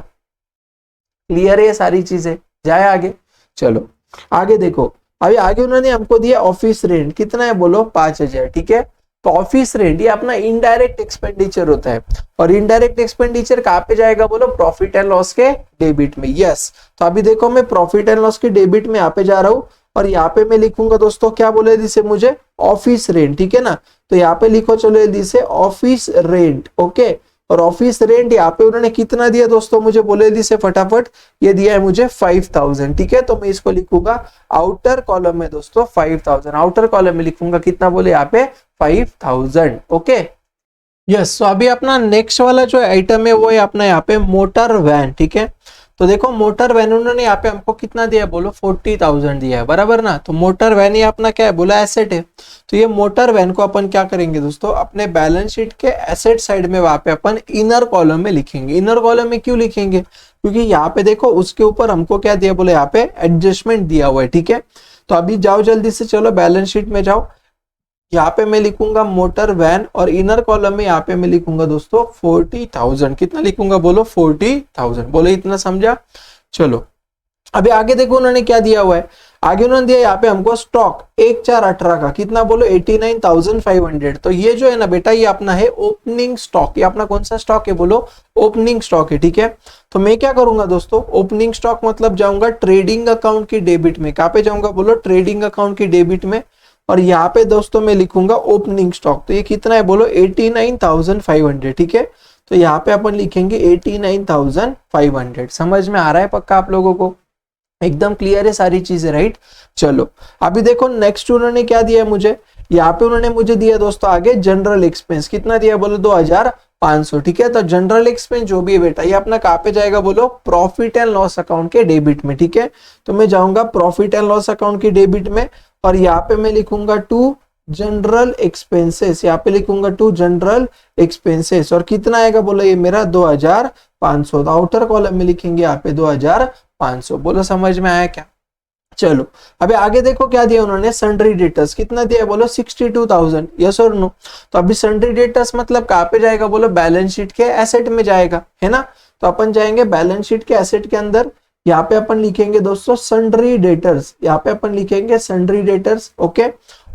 क्लियर है ये सारी चीजें, जाए आगे। चलो आगे देखो, अभी आगे उन्होंने हमको दिया ऑफिस रेंट, कितना है बोलो 5000, ठीक है। तो ऑफिस रेंट ये अपना इनडायरेक्ट एक्सपेंडिचर होता है, और इनडायरेक्ट एक्सपेंडिचर कहाँ पे जाएगा बोलो, प्रॉफिट एंड लॉस के डेबिट में, यस। तो अभी देखो मैं प्रॉफिट एंड लॉस के डेबिट में यहाँ पे जा रहा हूँ, और यहाँ पे मैं लिखूंगा दोस्तों क्या बोले जिसे मुझे, ऑफिस रेंट, ठीक है ना। तो यहाँ पे लिखो चलो जल्दी से ऑफिस रेंट, ओके। और ऑफिस रेंट यहाँ पे उन्होंने कितना दिया दोस्तों, मुझे बोले दी से फटाफट, ये दिया है मुझे 5000, ठीक है। तो मैं इसको लिखूंगा आउटर कॉलम में दोस्तों 5000, आउटर कॉलम में लिखूंगा कितना बोले यहाँ पे 5000, ओके यस। तो अभी अपना नेक्स्ट वाला जो आइटम है वो है अपना यहाँ पे मोटर वैन, ठीक है। तो देखो मोटर वैन उन्होंने यहाँ पे हमको कितना दिया है, बोलो 40,000 दिया है, बराबर ना। तो मोटर वैन ये अपना क्या है, बोला एसेट है। तो ये मोटर वैन को अपन क्या करेंगे दोस्तों, अपने बैलेंस शीट के एसेट साइड में वहां पे अपन इनर कॉलम में लिखेंगे। इनर कॉलम में क्यों लिखेंगे, क्योंकि यहाँ पे देखो उसके ऊपर हमको क्या दिया, बोले यहाँ पे एडजस्टमेंट दिया हुआ है, ठीक है। तो अभी जाओ जल्दी से, चलो बैलेंस शीट में जाओ, यहाँ पे मैं लिखूंगा मोटर वैन और इनर कॉलम में यहाँ पे मैं लिखूंगा दोस्तों 40,000, कितना लिखूंगा बोलो 40,000, बोलो इतना समझा। चलो अभी आगे देखो उन्होंने क्या दिया हुआ है, आगे उन्होंने दिया यहाँ पे हमको स्टॉक 1418 का, कितना बोलो 89,500। तो ये जो है ना बेटा, ये अपना है ओपनिंग स्टॉक, ये अपना कौन सा स्टॉक है, बोलो ओपनिंग स्टॉक है, ठीक है। तो मैं क्या करूंगा दोस्तों, ओपनिंग स्टॉक मतलब जाऊंगा ट्रेडिंग अकाउंट की डेबिट में, कहाँ पे जाऊंगा बोलो ट्रेडिंग अकाउंट की डेबिट में, और यहाँ पे दोस्तों मैं लिखूंगा ओपनिंग स्टॉक। तो ये कितना है बोलो 89,500, ठीक है। तो यहाँ पे अपन लिखेंगे 89,500, समझ में आ रहा है पक्का आप लोगों को, एकदम क्लियर है सारी चीजें, राइट। चलो अभी देखो नेक्स्ट उन्होंने क्या दिया है मुझे, यहाँ पे उन्होंने मुझे दिया दोस्तों आगे जनरल एक्सपेंस, कितना दिया बोलो 2,500, ठीक है। तो जनरल एक्सपेंस जो भी है बेटा, ये अपना कहाँ पे जाएगा बोलो प्रॉफिट एंड लॉस अकाउंट के डेबिट में, ठीक है। तो मैं जाऊंगा प्रॉफिट एंड लॉस अकाउंट की डेबिट में, और यहाँ पे मैं लिखूंगा टू जनरल एक्सपेंसेस, यहाँ पे लिखूंगा टू जनरल एक्सपेंसेस, और कितना आएगा बोलो ये मेरा 2,500। तो आउटर कॉलम में लिखेंगे यहाँ पे 2,500, बोलो समझ में आया क्या। चलो अभी आगे देखो क्या दिया उन्होंने, सन्ड्री डेटर्स कितना दिया है बोलो 62,000, यस और नो। तो अभी सन्ड्री डेटर्स मतलब कहाँ पे जाएगा बोलो बैलेंस शीट के एसेट में जाएगा, है ना। तो अपन जाएंगे बैलेंस शीट के एसेट के अंदर, यहाँ पे अपन लिखेंगे दोस्तों सन्ड्री डेटर्स, यहाँ पे अपन लिखेंगे सन्ड्री डेटर्स, ओके।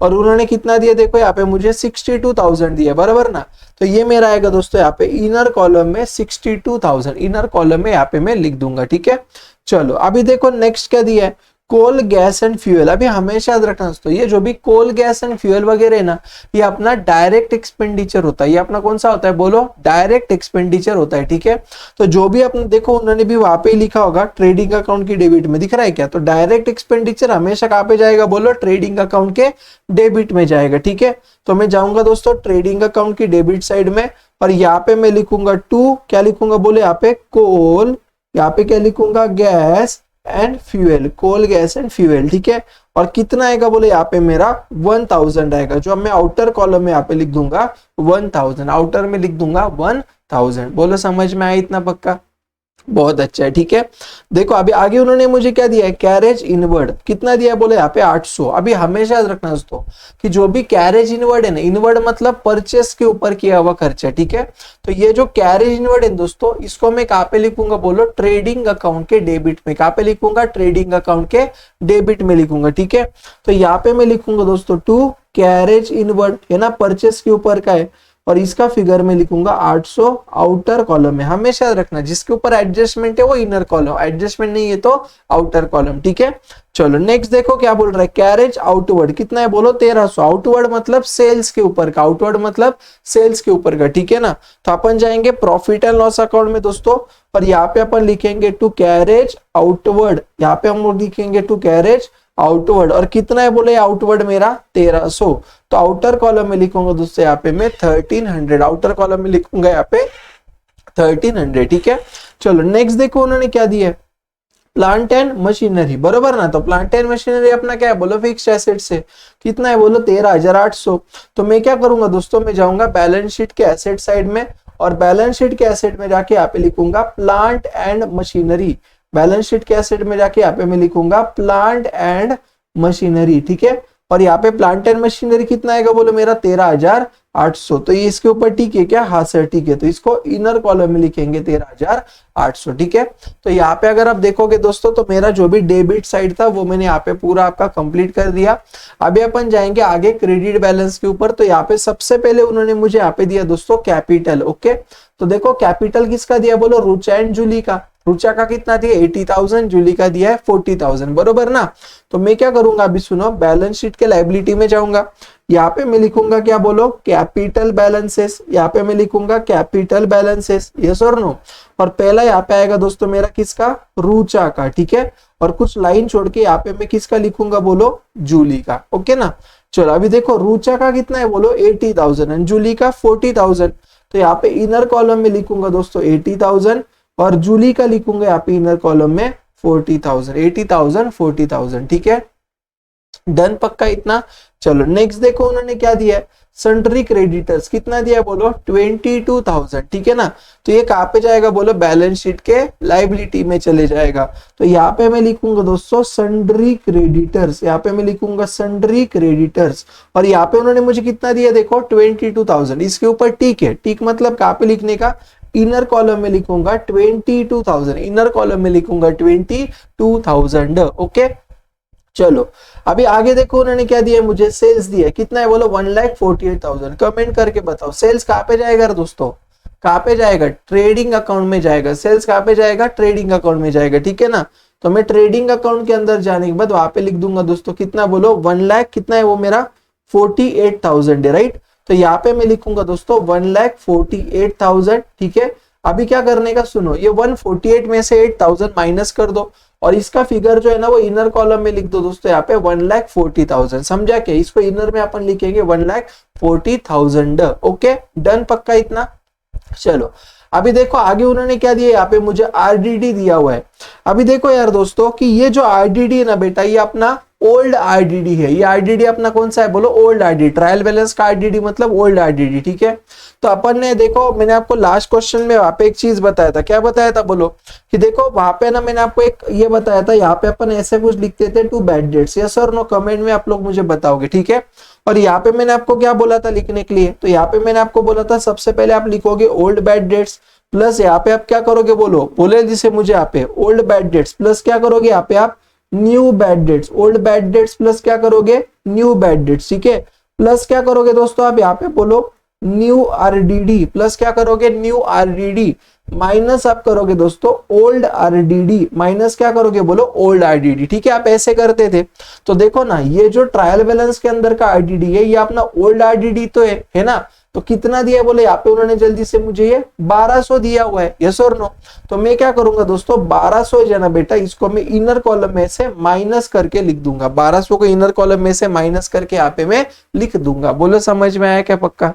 और उन्होंने कितना दिया देखो यहाँ पे मुझे 62,000 दिया, बराबर ना। तो ये मेरा आएगा दोस्तों यहाँ पे इनर कॉलम में 62,000, इनर कॉलम में यहाँ पे मैं लिख दूंगा, ठीक है। चलो अभी देखो नेक्स्ट क्या दिया है, कोल गैस एंड फ्यूल। अभी हमेशा याद रखना दोस्तों, ये जो भी कोल गैस एंड फ्यूल वगैरह है ना, ये अपना डायरेक्ट एक्सपेंडिचर होता है, ये अपना कौन सा होता है बोलो डायरेक्ट एक्सपेंडिचर होता है, ठीक है। तो जो भी अपने देखो उन्होंने भी वहां पे ही लिखा होगा ट्रेडिंग अकाउंट की डेबिट में, दिख रहा है क्या। तो डायरेक्ट एक्सपेंडिचर हमेशा कहाँ पे जाएगा बोलो ट्रेडिंग अकाउंट के डेबिट में जाएगा, ठीक है। तो मैं जाऊंगा दोस्तों ट्रेडिंग अकाउंट की डेबिट साइड में, और यहाँ पे मैं लिखूंगा टू, क्या लिखूंगा बोले यहाँ पे कोल, यहाँ पे क्या लिखूंगा gas and fuel, coal gas and fuel, ठीक है। और कितना आएगा बोले यहाँ पे मेरा 1,000 आएगा, जो मैं आउटर कॉलम में यहाँ पे लिख दूंगा 1,000, आउटर में लिख दूंगा 1,000, बोलो समझ में आया इतना पक्का, बहुत अच्छा है, ठीक है। देखो अभी आगे उन्होंने मुझे क्या दिया है, कैरेज इनवर्ड कितना दिया है बोले यहाँ पे 800। अभी हमेशा याद रखना दोस्तों कि जो भी कैरेज इनवर्ड है ना, इनवर्ड मतलब परचेस के ऊपर किया हुआ खर्चा, ठीक है। तो ये जो कैरेज इनवर्ड है दोस्तों, इसको मैं कहाँ पे लिखूंगा बोलो ट्रेडिंग अकाउंट के डेबिट में, कहाँ पे लिखूंगा ट्रेडिंग अकाउंट के डेबिट में लिखूंगा, ठीक है। तो यहाँ पे मैं लिखूंगा दोस्तों टू कैरेज इनवर्ड, है ना, परचेस के ऊपर का है, और इसका फिगर में लिखूंगा 800 आउटर कॉलम में। हमेशा याद रखना जिसके ऊपर एडजस्टमेंट है वो इनर कॉलम, एडजस्टमेंट नहीं है तो आउटर कॉलम, ठीक है। चलो नेक्स्ट देखो क्या बोल रहा है, कैरेज आउटवर्ड कितना है बोलो 1300, आउटवर्ड मतलब सेल्स के ऊपर का, आउटवर्ड मतलब सेल्स के ऊपर का, ठीक है ना। तो अपन जाएंगे प्रॉफिट एंड लॉस अकाउंट में दोस्तों, और यहाँ पे अपन लिखेंगे टू कैरेज आउटवर्ड, यहाँ पे हम लोग लिखेंगे टू कैरेज आउटवर्ड, और कितना है बोले आउटवर्ड मेरा 1300। तो आउटर कॉलम में लिखूंगा दोस्तों यहाँ पे मैं 1300, आउटर कॉलम में लिखूंगा यहाँ पे 1300, ठीक है। चलो नेक्स्ट देखो उन्होंने क्या दिया है, प्लांट एंड मशीनरी, बरोबर ना। तो प्लांट एंड मशीनरी अपना क्या है बोलो फिक्स्ड एसेट से, कितना है बोलो 13,800। तो मैं क्या करूंगा दोस्तों, मैं जाऊंगा बैलेंस शीट के एसेट साइड में, और बैलेंस शीट के एसेट में जाके यहाँ पे लिखूंगा plant and machinery, balance sheet के एसेट में जाके यहाँ पे मैं लिखूंगा प्लांट एंड मशीनरी, ठीक है। और यहाँ पे प्लांट एंड मशीनरी कितना आएगा बोलो मेरा 13,800। तो ये इसके ऊपर ठीक है क्या, हाँ सर ठीक है। तो इसको इनर कॉलम में लिखेंगे 13,800, ठीक है। तो यहाँ पे अगर आप देखोगे दोस्तों, तो मेरा जो भी डेबिट साइड था वो मैंने यहाँ पे पूरा आपका कंप्लीट कर दिया। अभी अपन जाएंगे आगे क्रेडिट बैलेंस के ऊपर। तो यहाँ पे सबसे पहले उन्होंने मुझे यहाँ पे दिया दोस्तों कैपिटल, ओके। तो देखो कैपिटल किसका दिया बोलो रुचा एंड जूली का, रुचा का कितना दिया 80,000, जूली का दिया है 40,000, बरोबर ना। तो मैं क्या करूंगा अभी सुनो, बैलेंस शीट के लायबिलिटी में जाऊंगा, यहाँ पे मैं लिखूंगा क्या बोलो, कैपिटल बैलेंसेस, यहाँ पे मैं लिखूंगा कैपिटल बैलेंसेस, यस और नो। और पहला यहाँ पे आएगा दोस्तों मेरा किसका, रुचा का, ठीक है। और कुछ लाइन छोड़ के यहाँ पे मैं किसका लिखूंगा बोलो, जूली का, ओके ना। चलो अभी देखो रुचा का कितना है बोलो 80,000 एंड जूली का 40,000, तो यहाँ पे इनर कॉलम में लिखूंगा दोस्तों 80,000 और जूली का लिखूंगा यहाँ पे इनर कॉलम में 40,000, 80,000 40,000, ठीक है। डन पक्का इतना। चलो नेक्स्ट देखो उन्होंने क्या दिया है, सन्ड्री क्रेडिटर्स कितना दिया है बोलो 22,000, ठीक है ना। तो ये कहाँ पे जाएगा बोलो, बैलेंस शीट के लायबिलिटी में चले जाएगा। तो यहाँ पे मैं लिखूंगा दोस्तों सन्ड्री क्रेडिटर्स, यहाँ पे मैं लिखूंगा सन्ड्री क्रेडिटर्स, और यहाँ पे उन्होंने मुझे कितना दिया देखो 22,000, इसके ऊपर टिक है, टिक मतलब कहाँ पे लिखने का, इनर कॉलम में लिखूंगा 22,000, इनर कॉलम में लिखूंगा 22,000, ओके। चलो अभी आगे देखो उन्होंने क्या दिया मुझे, सेल्स दिया कितना है बोलो 1,48,000, कमेंट करके बताओ सेल्स कहाँ पे जाएगा दोस्तों, कहाँ पे जाएगा, ट्रेडिंग अकाउंट में जाएगा, सेल्स कहाँ पे जाएगा, ट्रेडिंग अकाउंट में जाएगा, ठीक है ना। तो मैं ट्रेडिंग अकाउंट के अंदर जाने के बाद वहां पे लिख दूंगा दोस्तों कितना बोलो 1 लाख, कितना है वो मेरा 48,000 है, राइट। तो यहाँ पे मैं लिखूंगा दोस्तों 1,48,000, ठीक है। अभी क्या करने का सुनो, ये 148 में से 8,000 माइनस कर दो और इसका फिगर जो है ना वो इनर कॉलम में लिख दो दोस्तों यहाँ पे 1,40,000, समझा क्या, इसको इनर में अपन लिखेंगे 1,40,000, ओके डन पक्का इतना। चलो अभी देखो आगे उन्होंने क्या दिया, यहाँ पे मुझे आरडीडी दिया हुआ है। अभी देखो यार दोस्तों कि ये जो आरडीडी है ना बेटा, ये अपना ओल्ड आरडीडी है, ये आरडीडी अपना कौन सा है बोलो, ओल्ड आरडीडी, ट्रायल बैलेंस का आरडीडी मतलब ओल्ड आरडीडी, ठीक है। तो अपन ने देखो मैंने आपको लास्ट क्वेश्चन में वहां पे एक चीज बताया था, क्या बताया था बोलो, कि देखो वहां पे ना मैंने आपको एक ये बताया था, यहाँ पे अपन ऐसे कुछ लिखते थे 2 बैड डेट्स, यस और नो, कमेंट में आप लोग मुझे बताओगे, ठीक है। और यहाँ पे मैंने आपको क्या बोला था लिखने के लिए, तो यहाँ पे मैंने आपको बोला था सबसे पहले आप लिखोगे ओल्ड बैड डेट्स, प्लस यहाँ पे आप क्या करोगे बोलो, बोले जिसे मुझे यहाँ पे ओल्ड बैड डेट्स, प्लस क्या करोगे यहाँ पे आप new bad debts, old bad debts plus क्या करोगे न्यू बैड डेट्स, ठीक है। प्लस क्या करोगे दोस्तों आप यहाँ पे बोलो न्यू आरडीडी, प्लस क्या करोगे न्यू आरडीडी, माइनस आप करोगे दोस्तों ओल्ड आरडीडी, माइनस क्या करोगे बोलो ओल्ड आरडीडी, ठीक है। आप ऐसे करते थे। तो देखो ना ये जो ट्रायल बैलेंस के अंदर का आरडीडी है ये अपना ओल्ड आरडीडी तो है ना। तो कितना दिया बोले यहाँ पे उन्होंने जल्दी से मुझे ये 1200 दिया हुआ है, यस और नो। तो मैं क्या करूंगा दोस्तों 1200 जो है ना बेटा, इसको मैं इनर कॉलम में से माइनस करके लिख दूंगा, 1200 को इनर कॉलम में से माइनस करके यहाँ पे मैं लिख दूंगा। बोलो समझ में आया क्या पक्का,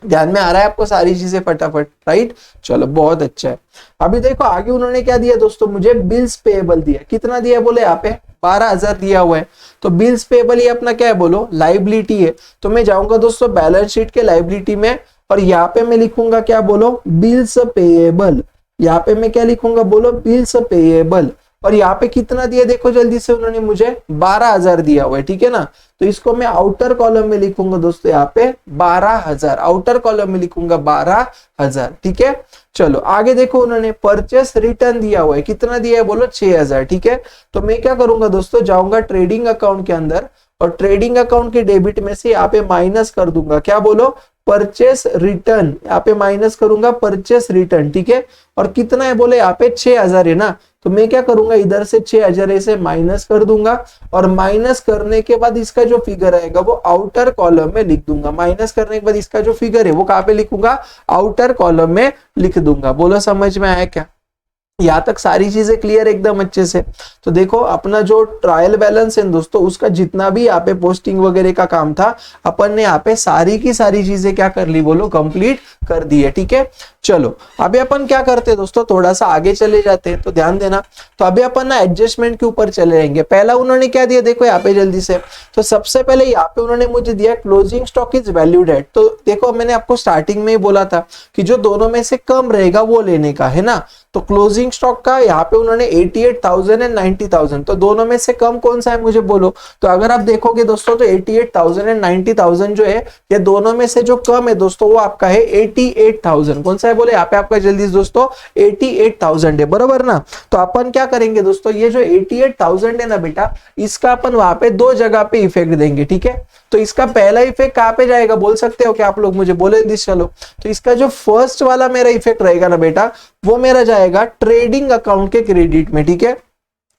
ध्यान में आ रहा है आपको सारी चीजें फटाफट, राइट। चलो बहुत अच्छा है। अभी देखो आगे उन्होंने क्या दिया दोस्तों, मुझे बिल्स पेएबल दिया, कितना दिया बोले यहाँ पे 12,000 दिया हुआ है। तो बिल्स पेएबल ये अपना क्या है बोलो लाइबिलिटी है। तो मैं जाऊंगा दोस्तों बैलेंस शीट के लाइबिलिटी में और यहाँ पे मैं लिखूंगा क्या बोलो बिल्स पेएबल, यहाँ पे मैं क्या लिखूंगा बोलो बिल्स पेएबल। और यहाँ पे कितना दिया देखो जल्दी से, उन्होंने मुझे 12,000 दिया हुआ है, ठीक है ना। तो इसको मैं आउटर कॉलम में लिखूंगा दोस्तों यहाँ पे 12,000, आउटर कॉलम में लिखूंगा 12,000, ठीक है। चलो आगे देखो उन्होंने परचेस रिटर्न दिया हुआ है, कितना दिया है बोलो 6,000, ठीक है। तो मैं क्या करूंगा दोस्तों जाऊंगा ट्रेडिंग अकाउंट के अंदर और ट्रेडिंग अकाउंट के डेबिट में से यहाँ पे माइनस कर दूंगा क्या बोलो परचेस रिटर्न, यहाँ पे माइनस करूंगा परचेस रिटर्न, ठीक है। और कितना है बोले यहाँ पे 6,000 है ना। तो मैं क्या करूंगा इधर से 6,000 से माइनस कर दूंगा और माइनस करने के बाद इसका जो फिगर आएगा वो आउटर कॉलम में लिख दूंगा। माइनस करने के बाद इसका जो फिगर है वो कहाँ पे लिखूंगा आउटर कॉलम में लिख दूंगा। बोलो समझ में आया क्या, यहाँ तक सारी चीजें क्लियर एकदम अच्छे से। तो देखो अपना जो ट्रायल बैलेंस है दोस्तों उसका जितना भी यहाँ पे पोस्टिंग वगैरह का काम था अपन ने यहाँ पे सारी की सारी चीजें क्या कर ली बोलो कंप्लीट कर दी है, ठीक है। चलो अभी अपन क्या करते हैं दोस्तों थोड़ा सा आगे चले जाते हैं, तो ध्यान देना। तो अभी अपन ना एडजस्टमेंट के ऊपर चले जाएंगे। पहला उन्होंने क्या दिया देखो यहाँ पे जल्दी से, तो सबसे पहले यहाँ पे उन्होंने मुझे दिया closing stock is valued at. तो देखो मैंने आपको स्टार्टिंग में ही बोला था कि जो दोनों में से कम रहेगा वो लेने का है ना। तो क्लोजिंग स्टॉक का यहाँ पे उन्होंने 88,000 एंड 90,000, तो दोनों में से कम कौन सा है मुझे बोलो। तो अगर आप देखोगे दोस्तों तो 88,000 एंड 90,000 जो है ये दोनों में से जो कम है दोस्तों वो आपका है 88,000। कौन सा है बोले यहाँ पे आपका जल्दी दोस्तों 88,000 है, बराबर ना। तो अपन क्या करेंगे दोस्तों ये जो 88,000 है ना बेटा इसका अपन वहां पे दो जगह पे इफेक्ट देंगे, ठीक है। तो इसका पहला इफेक्ट कहाँ पे जाएगा बोल सकते हो क्या आप लोग मुझे बोले चलो। तो इसका जो फर्स्ट वाला मेरा इफेक्ट रहेगा ना बेटा वो मेरा जाएगा ट्रेडिंग अकाउंट के क्रेडिट में, ठीक है।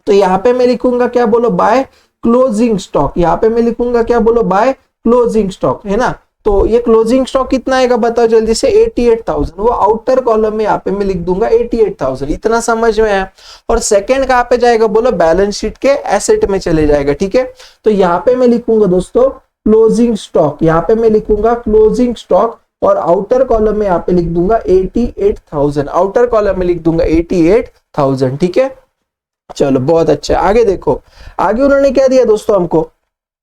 तो यहाँ पे मैं लिखूंगा क्या बोलो, बाय क्लोजिंग स्टॉक। यहाँ पे मैं लिखूंगा क्या बोलो, बाय क्लोजिंग स्टॉक, है ना। तो ये क्लोजिंग स्टॉक कितना आएगा बताओ जल्दी से, 88,000। वो आउटर कॉलम में यहाँ पे मैं लिख दूंगा 88,000। इतना समझ में आया। और सेकंड कहाँ पे जाएगा बोलो, बैलेंस शीट के एसेट में चले जाएगा, ठीक है। तो यहाँ पे मैं लिखूंगा दोस्तों क्लोजिंग स्टॉक, यहाँ पे मैं लिखूंगा क्लोजिंग स्टॉक, और आउटर कॉलम में यहाँ पे लिख दूंगा 88,000। आउटर कॉलम में लिख दूंगा 88,000, ठीक है। चलो बहुत अच्छा। आगे देखो, आगे उन्होंने क्या दिया दोस्तों हमको,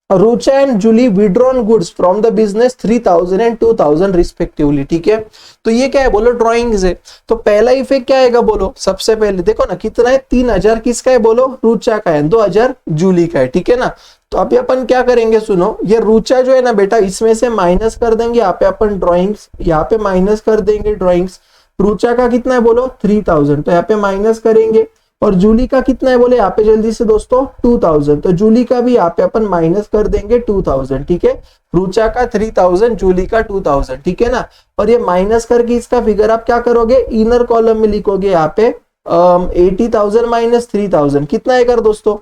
Rucha and Julie withdrawn goods from the business 3,000 and 2,000 respectively, ठीक है। तो ये क्या है बोलो, ड्रॉइंग्स है। तो पहला इफेक्ट क्या आएगा बोलो, सबसे पहले देखो ना कितना है, 3,000 किसका है बोलो, रुचा का है, 2,000 जूली का है, ठीक है ना। तो अभी अपन क्या करेंगे सुनो, ये रुचा जो है ना बेटा, इसमें से माइनस कर देंगे, यहाँ पे अपन ड्रॉइंग्स, यहाँ पे माइनस कर देंगे ड्रॉइंग्स। रुचा का कितना है बोलो 3,000, तो यहाँ पे माइनस करेंगे। और जूली का कितना है बोले, यहाँ पे जल्दी से दोस्तों 2,000, तो जूली का भी यहाँ पे अपन माइनस कर देंगे 2,000, ठीक है। रुचा का 3,000, जूली का 2,000, ठीक है ना। और ये माइनस करके इसका फिगर आप क्या करोगे, इनर कॉलम में लिखोगे यहाँ पे 80,000 माइनस 3,000 कितना आएगा दोस्तों,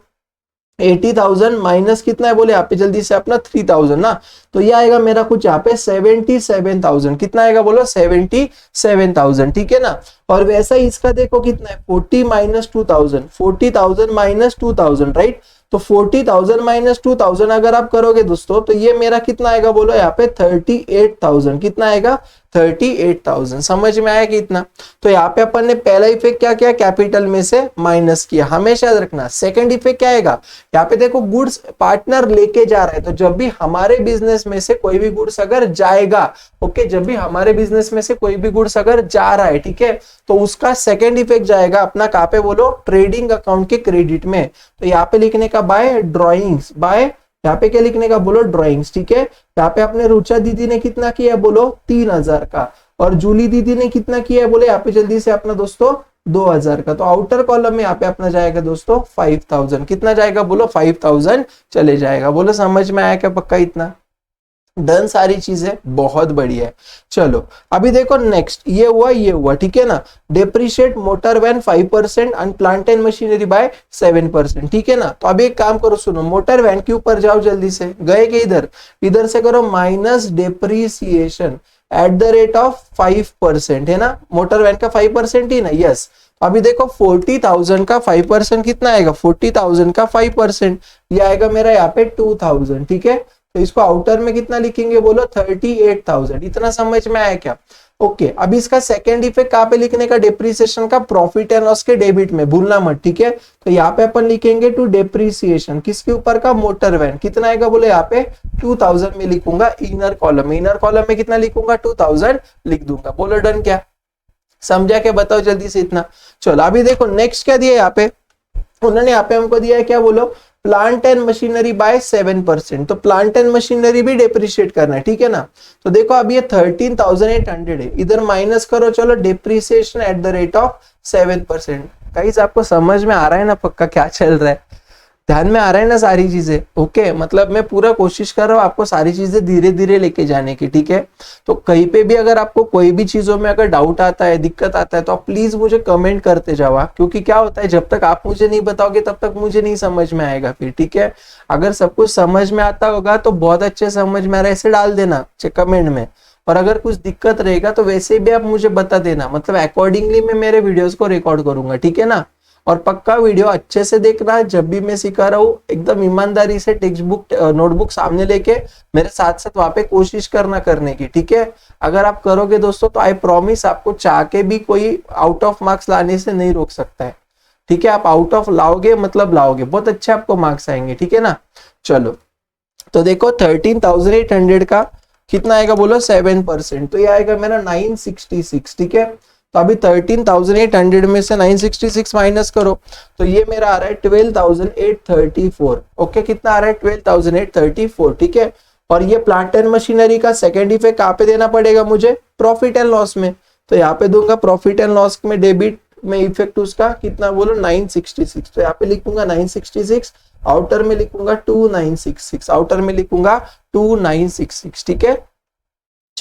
80,000 माइनस कितना है बोले यहाँ पे जल्दी से अपना 3,000 ना। तो ये आएगा मेरा कुछ यहाँ पे 77,000, कितना आएगा बोलो 77,000, ठीक है ना। और वैसा ही इसका देखो कितना है 40 माइनस 2,000, 40,000 माइनस 2,000, राइट। तो 40,000 माइनस 2,000 अगर आप करोगे दोस्तों, तो ये मेरा कितना आएगा बोलो यहाँ पे 38,000, कितना आएगा 38,000। समझ में आया कि इतना। तो यहाँ पे अपन ने पहला इफेक्ट क्या किया, कैपिटल में से माइनस किया, हमेशा याद रखना। सेकंड इफेक्ट क्या आएगा, यहाँ पे देखो गुड्स पार्टनर लेके जा रहा है, तो जब भी हमारे बिजनेस में से कोई भी गुड्स अगर जाएगा, ओके, जब भी हमारे बिजनेस में से कोई भी गुड्स अगर जा रहा है, ठीक है, तो उसका सेकंड इफेक्ट जाएगा अपना कहाँ पे बोलो, ट्रेडिंग अकाउंट के क्रेडिट में। तो यहाँ पे लिखने का बाय ड्रॉइंग्स, बाय यहाँ पे क्या लिखने का बोलो ड्रॉइंग्स, ठीक है। यहाँ पे अपने रुचा दीदी ने कितना किया बोलो 3,000 का, और जूली दीदी ने कितना किया बोले यहाँ पे जल्दी से अपना दोस्तों 2,000 का। तो आउटर कॉलम में यहाँ पे अपना जाएगा दोस्तों 5,000, कितना जाएगा बोलो 5,000 चले जाएगा। बोलो समझ में आया क्या पक्का इतना, डन सारी चीजें, बहुत बढ़िया है। चलो अभी देखो नेक्स्ट, ये हुआ, ठीक है ना। Depreciate motor van 5% and plant and machinery by 7%, ठीक है ना। तो अभी एक काम करो सुनो, मोटर वैन के ऊपर जाओ जल्दी से, गए कि इधर से करो minus depreciation at the rate of 5%, है ना। मोटर वैन का 5% ही ना, यस। अभी देखो 40,000 का 5% कितना आएगा, 40,000 का 5% ये आएगा मेरा यहाँ पे 2,000, ठीक है। तो इसको आउटर में कितना लिखेंगे बोलो 38,000। इतना समझ में आया क्या, ओके। अभी इसका सेकंड इफेक्ट कहाँ पे लिखने का, डेप्रिसिएशन का प्रॉफिट एंड लॉस के डेबिट में, भूलना मत, ठीक है। तो यहाँ पे अपन लिखेंगे टू डेप्रिसिएशन किसके ऊपर का, मोटर वैन, कितना आएगा बोले यहाँ पे 2,000 में लिखूंगा इनर कॉलम में, इनर कॉलम में कितना लिखूंगा 2,000 लिख दूंगा। बोलो डन क्या, समझा क्या, बताओ जल्दी से इतना। चलो अभी देखो नेक्स्ट क्या दिया यहाँ पे, उन्होंने यहाँ पे हमको दिया है क्या बोलो, प्लांट एंड मशीनरी बाय 7%। तो प्लांट एंड मशीनरी भी डेप्रिशिएट करना है, ठीक है ना। तो देखो अभी ये 13,800 है, इधर माइनस करो चलो depreciation at the rate of 7%। Guys आपको समझ में आ रहा है ना पक्का क्या चल रहा है, ध्यान में आ रहा है ना सारी चीजें, ओके। मतलब मैं पूरा कोशिश कर रहा हूँ आपको सारी चीजें धीरे धीरे लेके जाने की, ठीक है। तो कहीं पे भी अगर आपको कोई भी चीजों में अगर डाउट आता है, दिक्कत आता है, तो आप प्लीज मुझे कमेंट करते जाओ, क्योंकि क्या होता है जब तक आप मुझे नहीं बताओगे तब तक मुझे नहीं समझ में आएगा फिर, ठीक है। अगर सब कुछ समझ में आता होगा तो बहुत अच्छे समझ में आ रहा है ऐसे डाल देना कमेंट में, और अगर कुछ दिक्कत रहेगा तो वैसे भी आप मुझे बता देना, मतलब अकॉर्डिंगली मैं मेरे वीडियोस को रिकॉर्ड करूंगा, ठीक है ना। और पक्का वीडियो अच्छे से देखना, जब भी मैं सिखा रहा हूँ एकदम ईमानदारी से टेक्स्ट बुक नोटबुक सामने लेके मेरे साथ साथ वहां पे कोशिश करना करने की, ठीक है। अगर आप करोगे दोस्तों तो आई प्रॉमिस आपको चाह के भी कोई आउट ऑफ मार्क्स लाने से नहीं रोक सकता है, ठीक है। आप आउट ऑफ लाओगे मतलब लाओगे, बहुत अच्छे आपको मार्क्स आएंगे, ठीक है ना। चलो तो देखो 13,800 का कितना आएगा बोलो 7%, तो ये आएगा मेरा 966, ठीक है। तो अभी 13,800 में से 966 माइनस करो तो ये मेरा आ रहा है 12,834, ओके। कितना आ रहा है 12,834, ठीक है। और ये प्लांट एंड मशीनरी का सेकेंड इफेक्ट कहाँ पे देना पड़ेगा मुझे, प्रॉफिट एंड लॉस में। तो यहाँ पे दूंगा प्रॉफिट एंड लॉस में डेबिट में इफेक्ट उसका कितना बोलो 966, तो यहाँ पे लिखूंगा 966, आउटर में लिखूंगा 2966, आउटर में लिखूंगा 2966, ठीक है।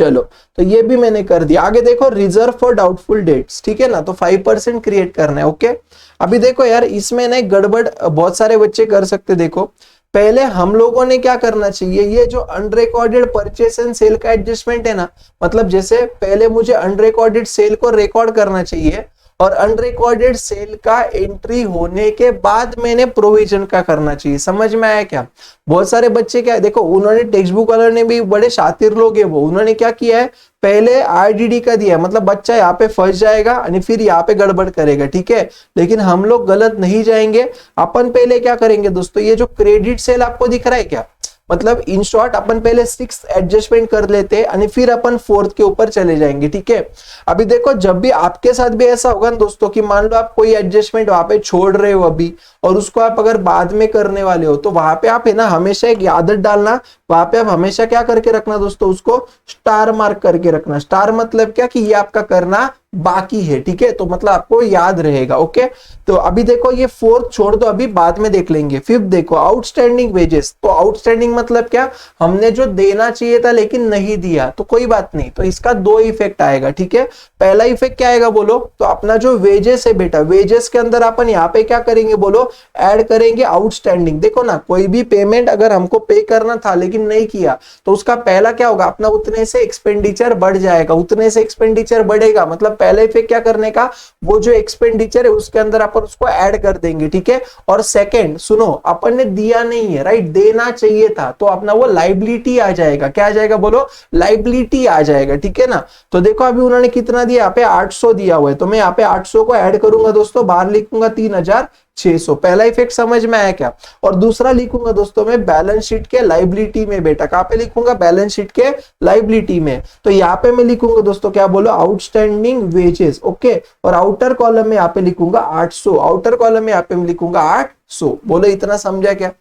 चलो, तो ये भी मैंने कर दिया। आगे देखो रिजर्व फॉर डाउटफुल डेट्स, ठीक है ना, तो 5% क्रिएट करना है। ओके, अभी देखो यार इसमें ना गड़बड़ बहुत सारे बच्चे कर सकते। देखो पहले हम लोगों ने क्या करना चाहिए, ये जो अनरिकॉर्डेड परचेस एंड सेल का एडजस्टमेंट है ना, मतलब जैसे पहले मुझे अनरिकॉर्डेड सेल को रिकॉर्ड करना चाहिए और अनरिकॉर्डेड सेल का एंट्री होने के बाद मैंने प्रोविजन का करना चाहिए। समझ में आया क्या? बहुत सारे बच्चे क्या देखो, उन्होंने टेक्स्ट बुक वालों ने भी, बड़े शातिर लोग है वो, उन्होंने क्या किया है, पहले आईडीडी का दिया, मतलब बच्चा यहाँ पे फंस जाएगा और फिर यहाँ पे गड़बड़ करेगा, ठीक है। लेकिन हम लोग गलत नहीं जाएंगे। अपन पहले क्या करेंगे दोस्तों, ये जो क्रेडिट सेल आपको दिख रहा है क्या, मतलब इन शॉर्ट अपन पहले 6 एडजस्टमेंट कर लेते हैं और फिर अपन 4th के ऊपर चले जाएंगे, ठीक है। अभी देखो जब भी आपके साथ भी ऐसा होगा ना दोस्तों कि मान लो आप कोई एडजस्टमेंट वहां पे छोड़ रहे हो अभी और उसको आप अगर बाद में करने वाले हो, तो वहां पे आप है ना हमेशा एक आदत डालना, वहां पे आप हमेशा क्या करके रखना दोस्तों, उसको स्टार मार्क करके रखना। स्टार मतलब क्या कि ये आपका करना बाकी है, ठीक है, तो मतलब आपको याद रहेगा। ओके, तो अभी देखो ये 4th छोड़ दो, अभी बाद में देख लेंगे। 5th देखो आउटस्टैंडिंग वेजेस, तो आउटस्टैंडिंग मतलब क्या, हमने जो देना चाहिए था लेकिन नहीं दिया, तो कोई बात नहीं, तो इसका 2 इफेक्ट आएगा, ठीक है। पहला इफेक्ट क्या आएगा बोलो, तो अपना जो वेजेस है बेटा, वेजेस के अंदर अपन यहाँ पे क्या करेंगे बोलो, ऐड करेंगे आउटस्टैंडिंग। देखो ना, कोई भी पेमेंट अगर हमको पे करना था लेकिन नहीं किया, तो उसका पहला क्या होगा, अपना उतने से एक्सपेंडिचर बढ़ जाएगा, उतने से एक्सपेंडिचर बढ़ेगा, मतलब पहले इफेक्ट क्या करने का, वो जो एक्सपेंडिचर है उसके अंदर अपन उसको ऐड कर देंगे, ठीक है। और सेकंड सुनो, अपन ने दिया नहीं है, राइट, देना चाहिए था, तो अपना वो लाइबिलिटी आ जाएगा। क्या आ जाएगा बोलो, लाइबिलिटी आ जाएगा, ठीक है ना। तो देखो अभी उन्होंने कितना दिया, यहाँ पे 800 दिया हुआ है, तो मैं यहाँ पे 800 को ऐड करूंगा दोस्तों, बाहर लिखूंगा 3600। पहला इफेक्ट समझ में आया क्या? और दूसरा लिखूंगा दोस्तों मैं बैलेंस शीट के लाइबिलिटी में, बेटा कहां पे लिखूंगा, बैलेंस शीट के लाइबिलिटी में। तो यहाँ पे मैं लिखूंगा दोस्तों क्या बोलो, आउटस्टैंडिंग वेजेस। ओके, और आउटर कॉलम में यहाँ पे लिखूंगा 800, आउटर कॉलम में यहाँ पे मैं लिखूंगा 800। बोलो इतना समझा क्या?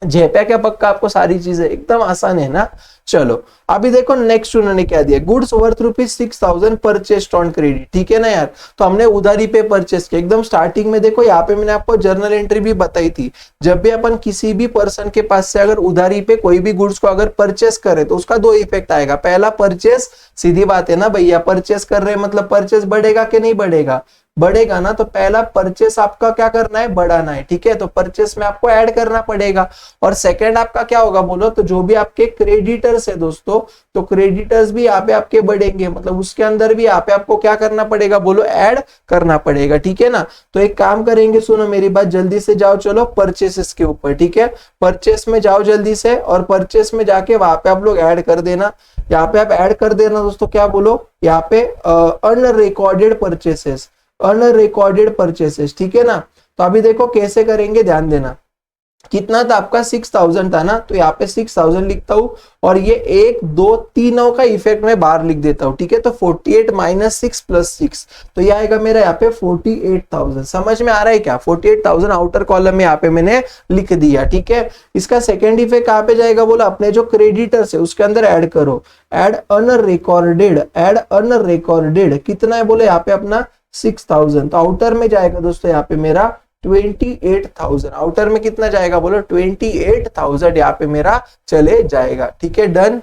झेपा क्या पक्का आपको सारी चीजें? एकदम आसान है ना। चलो अभी देखो नेक्स्ट उन्होंने क्या दिया, goods worth ₹6000 purchase on credit, ठीक है ना यार। तो हमने उधारी पे परचेस किया, एकदम स्टार्टिंग में देखो यहाँ पे मैंने आपको जर्नल एंट्री भी बताई थी। जब भी अपन किसी भी पर्सन के पास से अगर उधारी पे कोई भी गुड्स को अगर परचेस करे, तो उसका 2 इफेक्ट आएगा। पहला परचेस, सीधी बात है ना भैया, परचेस कर रहे हैं मतलब परचेस बढ़ेगा कि नहीं बढ़ेगा, बढ़ेगा ना। तो पहला परचेस आपका क्या करना है, बढ़ाना है, ठीक है। तो परचेस में आपको ऐड करना पड़ेगा। और सेकंड आपका क्या होगा बोलो, तो जो भी आपके क्रेडिटर्स है दोस्तों, तो क्रेडिटर्स भी यहाँ पे आपके बढ़ेंगे, मतलब उसके अंदर भी यहाँ पे आपको क्या करना पड़ेगा बोलो, ऐड करना पड़ेगा, ठीक है ना। तो एक काम करेंगे, सुनो मेरी बात, जल्दी से जाओ चलो परचेसेस के ऊपर, ठीक है। परचेस में जाओ जल्दी से, और परचेस में जाके वहां पे आप लोग ऐड कर देना। यहाँ पे आप ऐड कर देना दोस्तों, क्या बोलो यहाँ पे अनरिकॉर्डेड परचेसेस, अनरिकॉर्डेड परचेसेस, ठीक है ना। तो अभी देखो कैसे करेंगे, ध्यान देना। कितना था आपका, 6000 था ना, तो यहाँ पे 6000 लिखता हूं, और ये 1 2 तीनों का इफेक्ट मैं बाहर लिख देता हूं, ठीक है। तो 48 - 6 + 6, तो ये आएगा मेरा यहाँ पे 48000। समझ में आ रहा है क्या? 48000 आउटर कॉलम में यहाँ पे मैंने लिख दिया, ठीक है। इसका सेकेंड इफेक्ट कहाँ पे जाएगा बोला, अपने जो क्रेडिटर्स है उसके अंदर ऐड करो, ऐड अनरिकॉर्डेड, ऐड अनरिकॉर्डेड, कितना है बोले यहाँ पे अपना 6000। तो आउटर में जाएगा दोस्तों यहाँ पे मेरा 28,000, आउटर में कितना जाएगा बोलो, 28,000 यहाँ पे मेरा चले जाएगा, ठीक है। डन,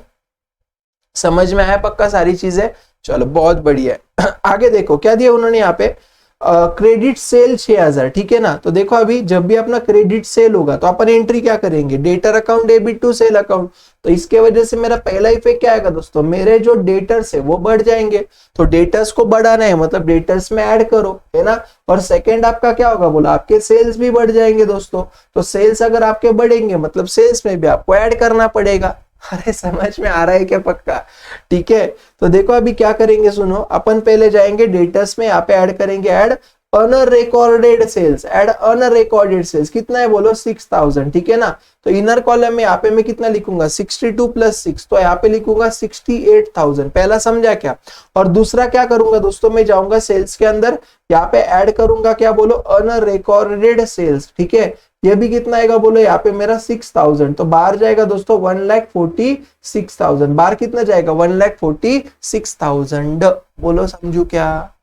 समझ में आया पक्का सारी चीजें? चलो बहुत बढ़िया है। आगे देखो क्या दिया उन्होंने यहाँ पे, क्रेडिट सेल 6000, ठीक है ना। तो देखो अभी जब भी अपना क्रेडिट सेल होगा तो अपन एंट्री क्या करेंगे, debtor account debit to sale account. तो इसके वजह से मेरा पहला इफेक्ट क्या आएगा दोस्तों, मेरे जो डेटर्स है वो बढ़ जाएंगे। तो डेटर्स को बढ़ाना है मतलब डेटर्स में ऐड करो, है ना। और सेकंड आपका क्या होगा बोला, आपके सेल्स भी बढ़ जाएंगे दोस्तों। तो सेल्स अगर आपके बढ़ेंगे मतलब सेल्स में भी आपको ऐड करना पड़ेगा। अरे समझ में आ रहा है क्या पक्का? ठीक है, तो देखो अभी क्या करेंगे सुनो, अपन पहले जाएंगे डेटर्स में, यहाँ पे ऐड करेंगे, add unrecorded sales, add unrecorded sales, कितना है बोलो 6000, ठीक है ना। तो इनर कॉलम में यहाँ पे मैं कितना लिखूंगा 62 + 6, तो यहाँ पे लिखूंगा 68,000। पहला समझा क्या? और दूसरा क्या करूंगा दोस्तों, मैं जाऊंगा सेल्स के अंदर, यहाँ पे ऐड करूंगा क्या बोलो अनरिकॉर्डेड सेल्स, ठीक है। ये भी कितना आएगा बोलो यहाँ पे मेरा 6000। तो बाहर जाएगा दोस्तों 1,46,000, बाहर कितना जाएगा 1,46,000। बोलो समझू क्या?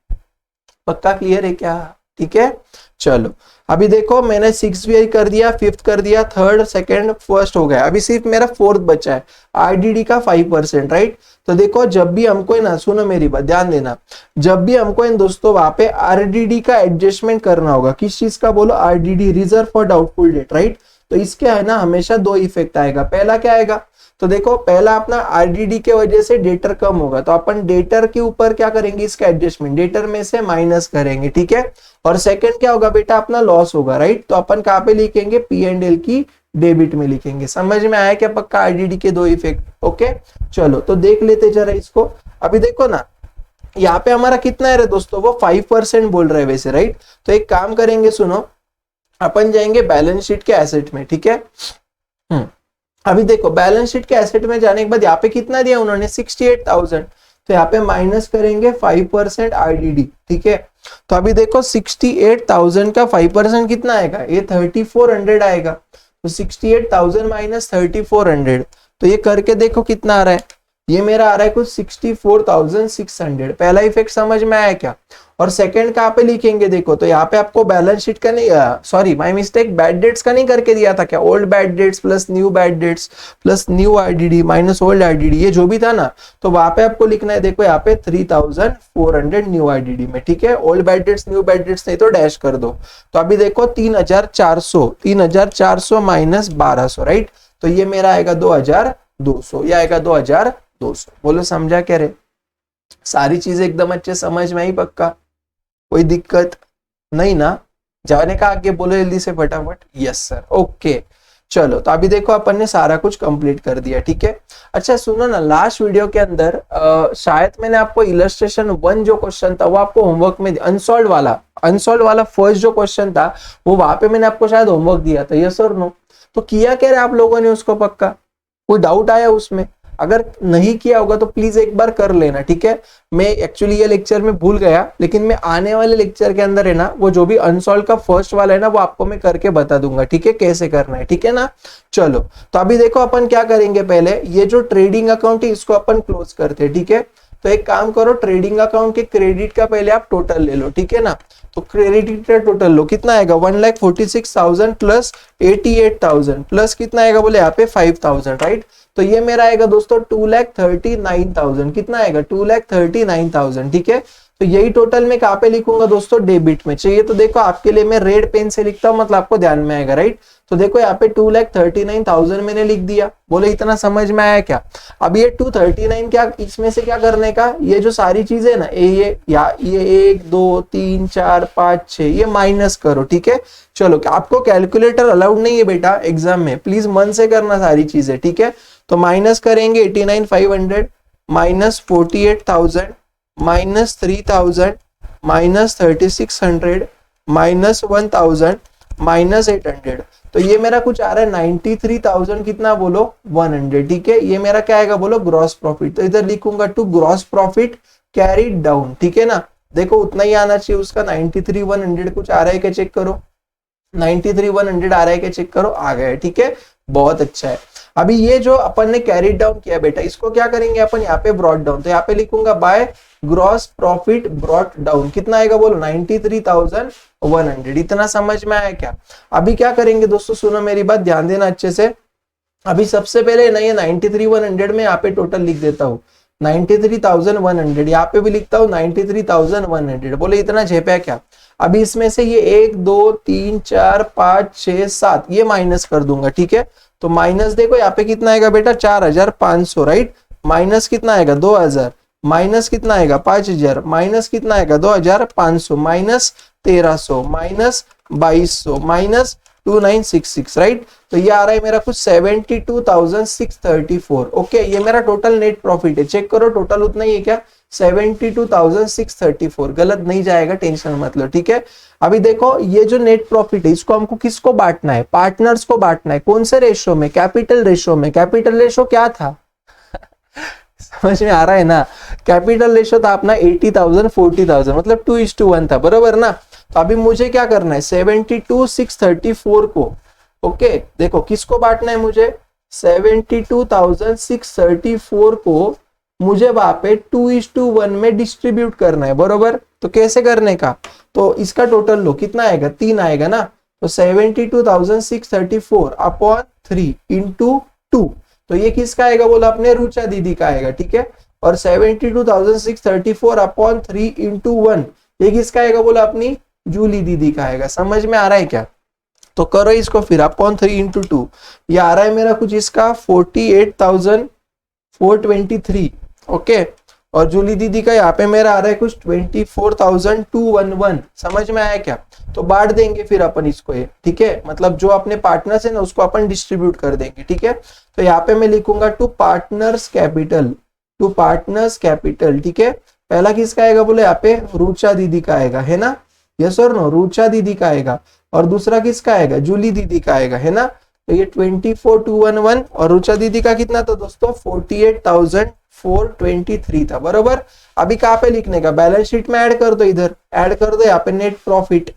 पक्का क्लियर है क्या? ठीक है, चलो अभी देखो मैंने 6 भी कर दिया, 5th कर दिया, 3rd 2nd 1st हो गया, अभी सिर्फ मेरा 4th बचा है, आरडीडी का 5%, राइट। तो देखो जब भी हमको ना, सुनो मेरी बात ध्यान देना, जब भी हमको इन दोस्तों वहां पे आरडीडी का एडजस्टमेंट करना होगा, किस चीज का बोलो, RDD, reserve for doubtful debt, right. तो इसके है ना हमेशा दो इफेक्ट आएगा। पहला क्या आएगा, तो देखो पहला अपना आरडीडी के वजह से डेटर कम होगा, तो अपन डेटर के ऊपर क्या करेंगे, इसका एडजस्टमेंट डेटर में से माइनस करेंगे, ठीक है। और सेकंड क्या होगा बेटा, अपना लॉस होगा, राइट। तो अपन कहाँ पे लिखेंगे, P&L की डेबिट में लिखेंगे। समझ में आया क्या पक्का, आरडीडी के दो इफेक्ट, ओके। चलो तो देख लेते जरा इसको। अभी देखो ना यहाँ पे हमारा कितना है रे दोस्तों, वो 5% बोल रहे हैं वैसे, राइट। तो एक काम करेंगे, सुनो, अपन जाएंगे बैलेंस शीट के एसेट में, ठीक है। अभी देखो बैलेंस शीट के एसेट में जाने के बाद यहाँ पे कितना दिया उन्होंने, 68,000। तो यहाँ पे माइनस करेंगे 5% आरडीडी, ठीक है। तो अभी देखो 68,000 का 5% कितना आएगा, ये 3400 आएगा। तो 68,000 माइनस 3400, तो ये करके देखो कितना आ रहा है, ये मेरा आ रहा है कुछ 64,600। पहला इफेक्ट समझ में आया क्या। और सेकंड कहाँ पे लिखेंगे देखो, तो यहाँ पे आपको बैलेंस शीट का नहीं, sorry my mistake, bad debts का नहीं करके दिया था क्या, old bad debts plus new bad debts plus new RDD minus old RDD, ये जो भी था ना, तो वहां पे आपको लिखना है, देखो यहाँ पे 3,400 न्यू आरडीडी में, ठीक है। Old bad debts new bad debts नहीं तो डैश कर दो। तो अभी देखो 3,400 माइनस 1,200, राइट। तो ये मेरा आएगा 2,200, ये आएगा 2,200। बोलो समझा क्या रे, सारी चीजें एकदम अच्छे समझ में आई पक्का, कोई दिक्कत नहीं ना, जाने का आगे बोलो जल्दी से फटाफट, यस सर, ओके। चलो तो अभी देखो अपन ने सारा कुछ कंप्लीट कर दिया, ठीक है। अच्छा सुनो ना, लास्ट वीडियो के अंदर शायद मैंने आपको इलस्ट्रेशन 1 जो क्वेश्चन था वो आपको होमवर्क में, अनसॉल्व वाला फर्स्ट जो क्वेश्चन था वो वहां पे मैंने आपको शायद होमवर्क दिया था, यस और नो। तो किया क्या आप लोगों ने उसको पक्का, कोई डाउट आया उसमें, अगर नहीं किया होगा तो प्लीज एक बार कर लेना, ठीक है। मैं एक्चुअली ये लेक्चर में भूल गया, लेकिन मैं आने वाले लेक्चर के अंदर है ना, वो जो भी अनसॉल्व का फर्स्ट वाला है ना, वो आपको मैं करके बता दूंगा, ठीक है, कैसे करना है, ठीक है ना। चलो तो अभी देखो अपन क्या करेंगे, पहले ये जो ट्रेडिंग अकाउंट है इसको अपन क्लोज करते हैं, ठीक है। तो एक काम करो, ट्रेडिंग अकाउंट के क्रेडिट का पहले आप टोटल ले लो, ठीक है ना। तो क्रेडिट का टोटल लो, कितना आएगा, 1,46,000 प्लस 88,000 प्लस कितना आएगा बोले यहाँ पे 5,000, राइट। तो ये मेरा आएगा दोस्तों 2,39,000, कितना आएगा 2,39,000, ठीक है। तो यही टोटल मैं कहाँ पे लिखूंगा दोस्तों, डेबिट में। चाहिए तो देखो आपके लिए मैं रेड पेन से लिखता हूँ, मतलब आपको ध्यान में आएगा, राइट। तो देखो यहाँ पे 2,39,000 मैंने लिख दिया, बोले इतना समझ में आया क्या। अब ये 239 क्या, इसमें से क्या करने का, ये जो सारी चीजें ना, ये 1 2 3 4 5 6 ये माइनस करो, ठीक है। चलो आपको कैलकुलेटर अलाउड नहीं है बेटा एग्जाम में, प्लीज मन से करना सारी चीजें, ठीक है। तो माइनस करेंगे 89,500 minus 48,000 minus 3,000 minus 3,600 minus 1,000 minus 800। तो ये मेरा कुछ आ रहा है 93,000 कितना बोलो 100, ठीक है। ये मेरा क्या आएगा बोलो, ग्रॉस प्रॉफिट। तो इधर लिखूंगा to gross profit carried down, ठीक है ना। देखो उतना ही आना चाहिए उसका, 93,100 कुछ आ रहा है क्या चेक करो, 93,100 आ रहा है क्या चेक करो, आ गया है, ठीक है, बहुत अच्छा है। अभी ये जो अपन ने कैरीड डाउन किया बेटा, इसको क्या करेंगे अपन यहाँ पे ब्रॉट डाउन, तो यहाँ पे लिखूंगा by gross profit brought down, कितना आएगा बोलो 93,100। इतना समझ में आया क्या। अभी क्या करेंगे दोस्तों, सुनो मेरी बात ध्यान देना अच्छे से। अभी सबसे पहले ना ये 93,100 में यहाँ पे टोटल लिख देता हूँ 93,100, यहाँ पे भी लिखता हूँ 93,100। बोले इतना झेपा क्या। अभी इसमें से ये 1 2 3 4 5 6 7 ये माइनस कर दूंगा, ठीक है। तो माइनस देखो यहाँ पे कितना आएगा बेटा 4,500, राइट। माइनस कितना आएगा 2,000 माइनस कितना आएगा 5,000 माइनस कितना आएगा 2,500 माइनस 1,300 माइनस 2,200 माइनस 2,966, राइट। तो ये आ रहा है मेरा कुछ 72,634। ओके, ये मेरा टोटल नेट प्रॉफिट है, चेक करो टोटल उतना ही है क्या 72,634। गलत नहीं जाएगा, टेंशन मत लो, ठीक है। अभी देखो ये जो नेट प्रॉफिट है इसको हमको किसको बांटना है, पार्टनर्स को बांटना है। कौन से रेशो में, कैपिटल रेशो में। कैपिटल रेशो क्या था समझ में आ रहा है ना। कैपिटल रेशो था अपना 80,000 40,000, मतलब 2:1 था, बरोबर ना। तो अभी मुझे क्या करना है 72,634 को, ओके देखो किसको बांटना है मुझे 72,634 को मुझे वहां पे 2:1 में डिस्ट्रीब्यूट करना है, बरोबर। तो कैसे करने का, तो इसका टोटल लो, कितना आएगा 3 आएगा ना, तो 72,634 अपॉन 3 इंटू 2, तो ये किसका आएगा बोला अपने रुचा दीदी का आएगा, ठीक है। और 72,634 अपॉन 3 इंटू 1 ये किसका आएगा बोला अपनी जूली दीदी का आएगा। समझ में आ रहा है क्या, तो करो इसको फिर अपॉन 3 इंटू 2, ये आ रहा है मेरा कुछ इसका 48,423, ओके। और जूली दीदी का यहाँ पे मेरा आ रहा है कुछ 24,211। समझ में आया क्या, तो बांट देंगे फिर अपन इसको ये, ठीक है। मतलब जो अपने पार्टनर्स है ना उसको अपन डिस्ट्रीब्यूट कर देंगे, ठीक है। तो यहाँ पे मैं लिखूंगा टू पार्टनर्स कैपिटल, ठीक है। पहला किसका आएगा बोले यहाँ पे रुचा दीदी का आएगा, है ना, यस और नो, रुचा दीदी का आएगा। और दूसरा किसका आएगा जूली दीदी का आएगा, है ना। तो ये 24,211 और रुचा दीदी का कितना था दोस्तों 48,423 था, बरोबर। अभी कहाँ पे लिखने का, बैलेंस शीट में ऐड कर दो, इधर ऐड कर दो यहाँ पे नेट प्रॉफिट,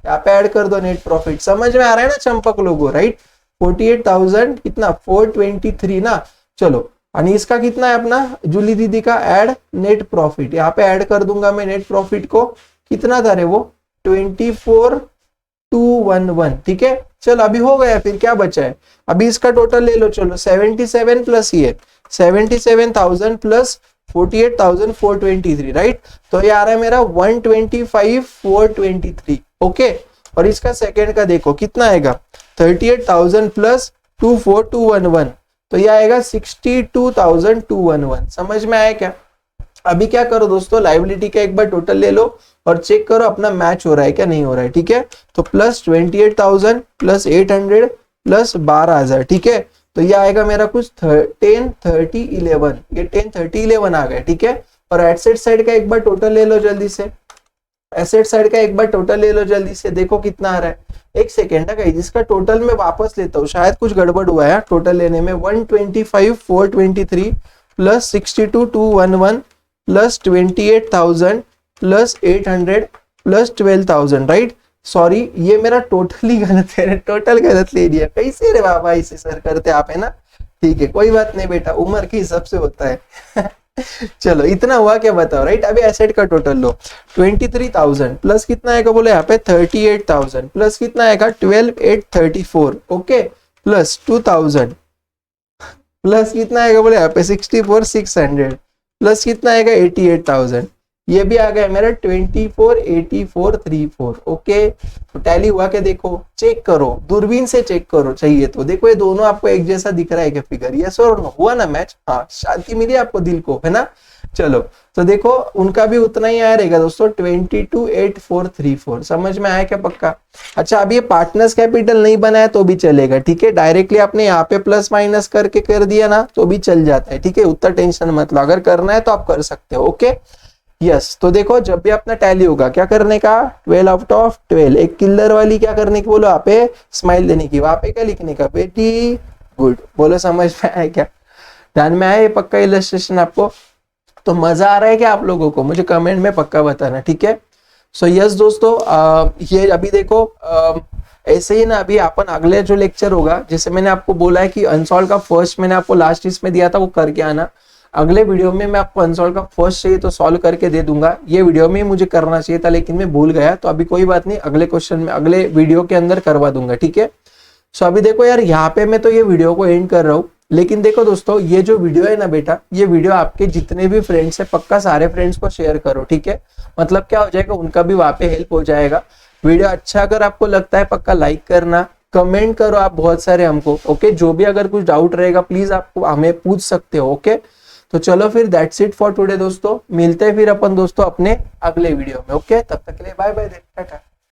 यहाँ पे ऐड कर दो नेट प्रॉफिट। समझ में आ रहा है ना चंपक लोगों, राइट। 48,000 कितना 423 ना, चलो। और इसका कितना है अपना जूली दीदी का, ऐड नेट प्रॉफिट, यहाँ पे ऐड कर दूंगा मैं नेट प्रॉफिट को, कितना था रे वो 24,211, ठीक है। चलो अभी हो गया, फिर क्या बचा है, अभी इसका टोटल ले लो, चलो 77 प्लस ये 77,000 प्लस 48,423, राइट। तो ये आ रहा है मेरा 125,423, ओके। और इसका सेकेंड का देखो कितना आएगा 38,000 प्लस 24,211, तो ये आएगा 62,211। समझ में आया क्या। अभी क्या करो दोस्तों, लायबिलिटी का एक बार टोटल ले लो और चेक करो अपना मैच हो रहा है क्या नहीं हो रहा है, ठीक है। तो प्लस 28,000 प्लस 800 प्लस 12,000, ठीक है। तो ये आएगा मेरा कुछ 103011, ये 103011 आ गया, ठीक है। और एसेट साइड का एक बार टोटल ले लो जल्दी से, एसेट साइड का एक बार टोटल ले लो जल्दी से, देखो कितना आ रहा है। एक सेकेंड है जिसका टोटल में वापस लेता हूँ, शायद कुछ गड़बड़ हुआ है टोटल लेने में। 125,423 plus 62,211 plus 28,000 plus 800 plus 12,000, right. Sorry ये मेरा टोटल ही गलत है, टोटल गलत ले लिया, कैसे रे बाबा इसे सर करते आप, है ना। ठीक है कोई बात नहीं बेटा, उम्र के हिसाब से होता है। चलो इतना हुआ क्या बताओ, राइट। अभी एसेट का टोटल लो, 23,000 प्लस कितना आएगा बोले यहाँ पे 38,000 प्लस कितना आएगा 12,834, ओके, प्लस 2,000 प्लस कितना आएगा बोले यहाँ पे 64,600 प्लस कितना आएगा 88,000, ये भी आ गया मेरा 24,84,34, ओके। तो टैली हुआ क्या देखो, चेक करो दूरबीन से चेक करो चाहिए तो, देखो ये दोनों आपको एक जैसा दिख रहा है क्या फिगर, यस और नो, हुआ ना मैच, हाँ शांति मिली आपको दिल को, है ना। चलो तो देखो उनका भी उतना ही आया रहेगा दोस्तों 22,8,434। समझ में आया क्या पक्का। अच्छा अभी ये पार्टनर्स कैपिटल नहीं बनाया तो भी चलेगा, ठीक है। डायरेक्टली आपने यहाँ पे प्लस माइनस करके कर दिया ना तो भी चल जाता है, ठीक है। उतना टेंशन मत लो, अगर करना है तो आप कर सकते हो, ओके यस। तो देखो जब भी अपना टैली होगा क्या करने का 12 आउट ऑफ 12, एक किलर वाली क्या करने की बोलो, वहां पे स्माइल देने की, वहां पे क्या लिखने का वेरी गुड, बोलो समझ में आया क्या, ध्यान में आया ये पक्का इलस्ट्रेशन आपको। तो मजा आ रहा है क्या आप लोगों को, मुझे कमेंट में पक्का बताना, ठीक है। सो यस दोस्तों ये अभी देखो ऐसे ही ना, अभी अपन अगले जो लेक्चर होगा, जैसे मैंने आपको बोला है कि अनसॉल्व का फर्स्ट मैंने आपको लास्ट इसमें दिया था वो करके आना, अगले वीडियो में मैं आपको अनसॉल्व का फर्स्ट चाहिए तो सॉल्व करके दे दूंगा। ये वीडियो में मुझे करना चाहिए था लेकिन मैं भूल गया, तो अभी कोई बात नहीं, अगले क्वेश्चन में अगले वीडियो के अंदर करवा दूंगा, ठीक है। सो अभी देखो यार यहाँ पे मैं तो ये वीडियो को एंड कर रहा हूँ, लेकिन देखो दोस्तों ये जो वीडियो है ना बेटा, ये वीडियो आपके जितने भी फ्रेंड्स है पक्का सारे फ्रेंड्स को शेयर करो, ठीक है। मतलब क्या हो जाएगा, उनका भी वहाँ पे हेल्प हो जाएगा। वीडियो अच्छा अगर आपको लगता है पक्का लाइक करना, कमेंट करो आप बहुत सारे हमको, ओके। जो भी अगर कुछ डाउट रहेगा प्लीज आपको हमें पूछ सकते हो, ओके। तो चलो फिर दैट्स इट फॉर टुडे दोस्तों, मिलते हैं फिर अपन दोस्तों अपने अगले वीडियो में, ओके। तब तक के लिए बाय बाय, टाटा।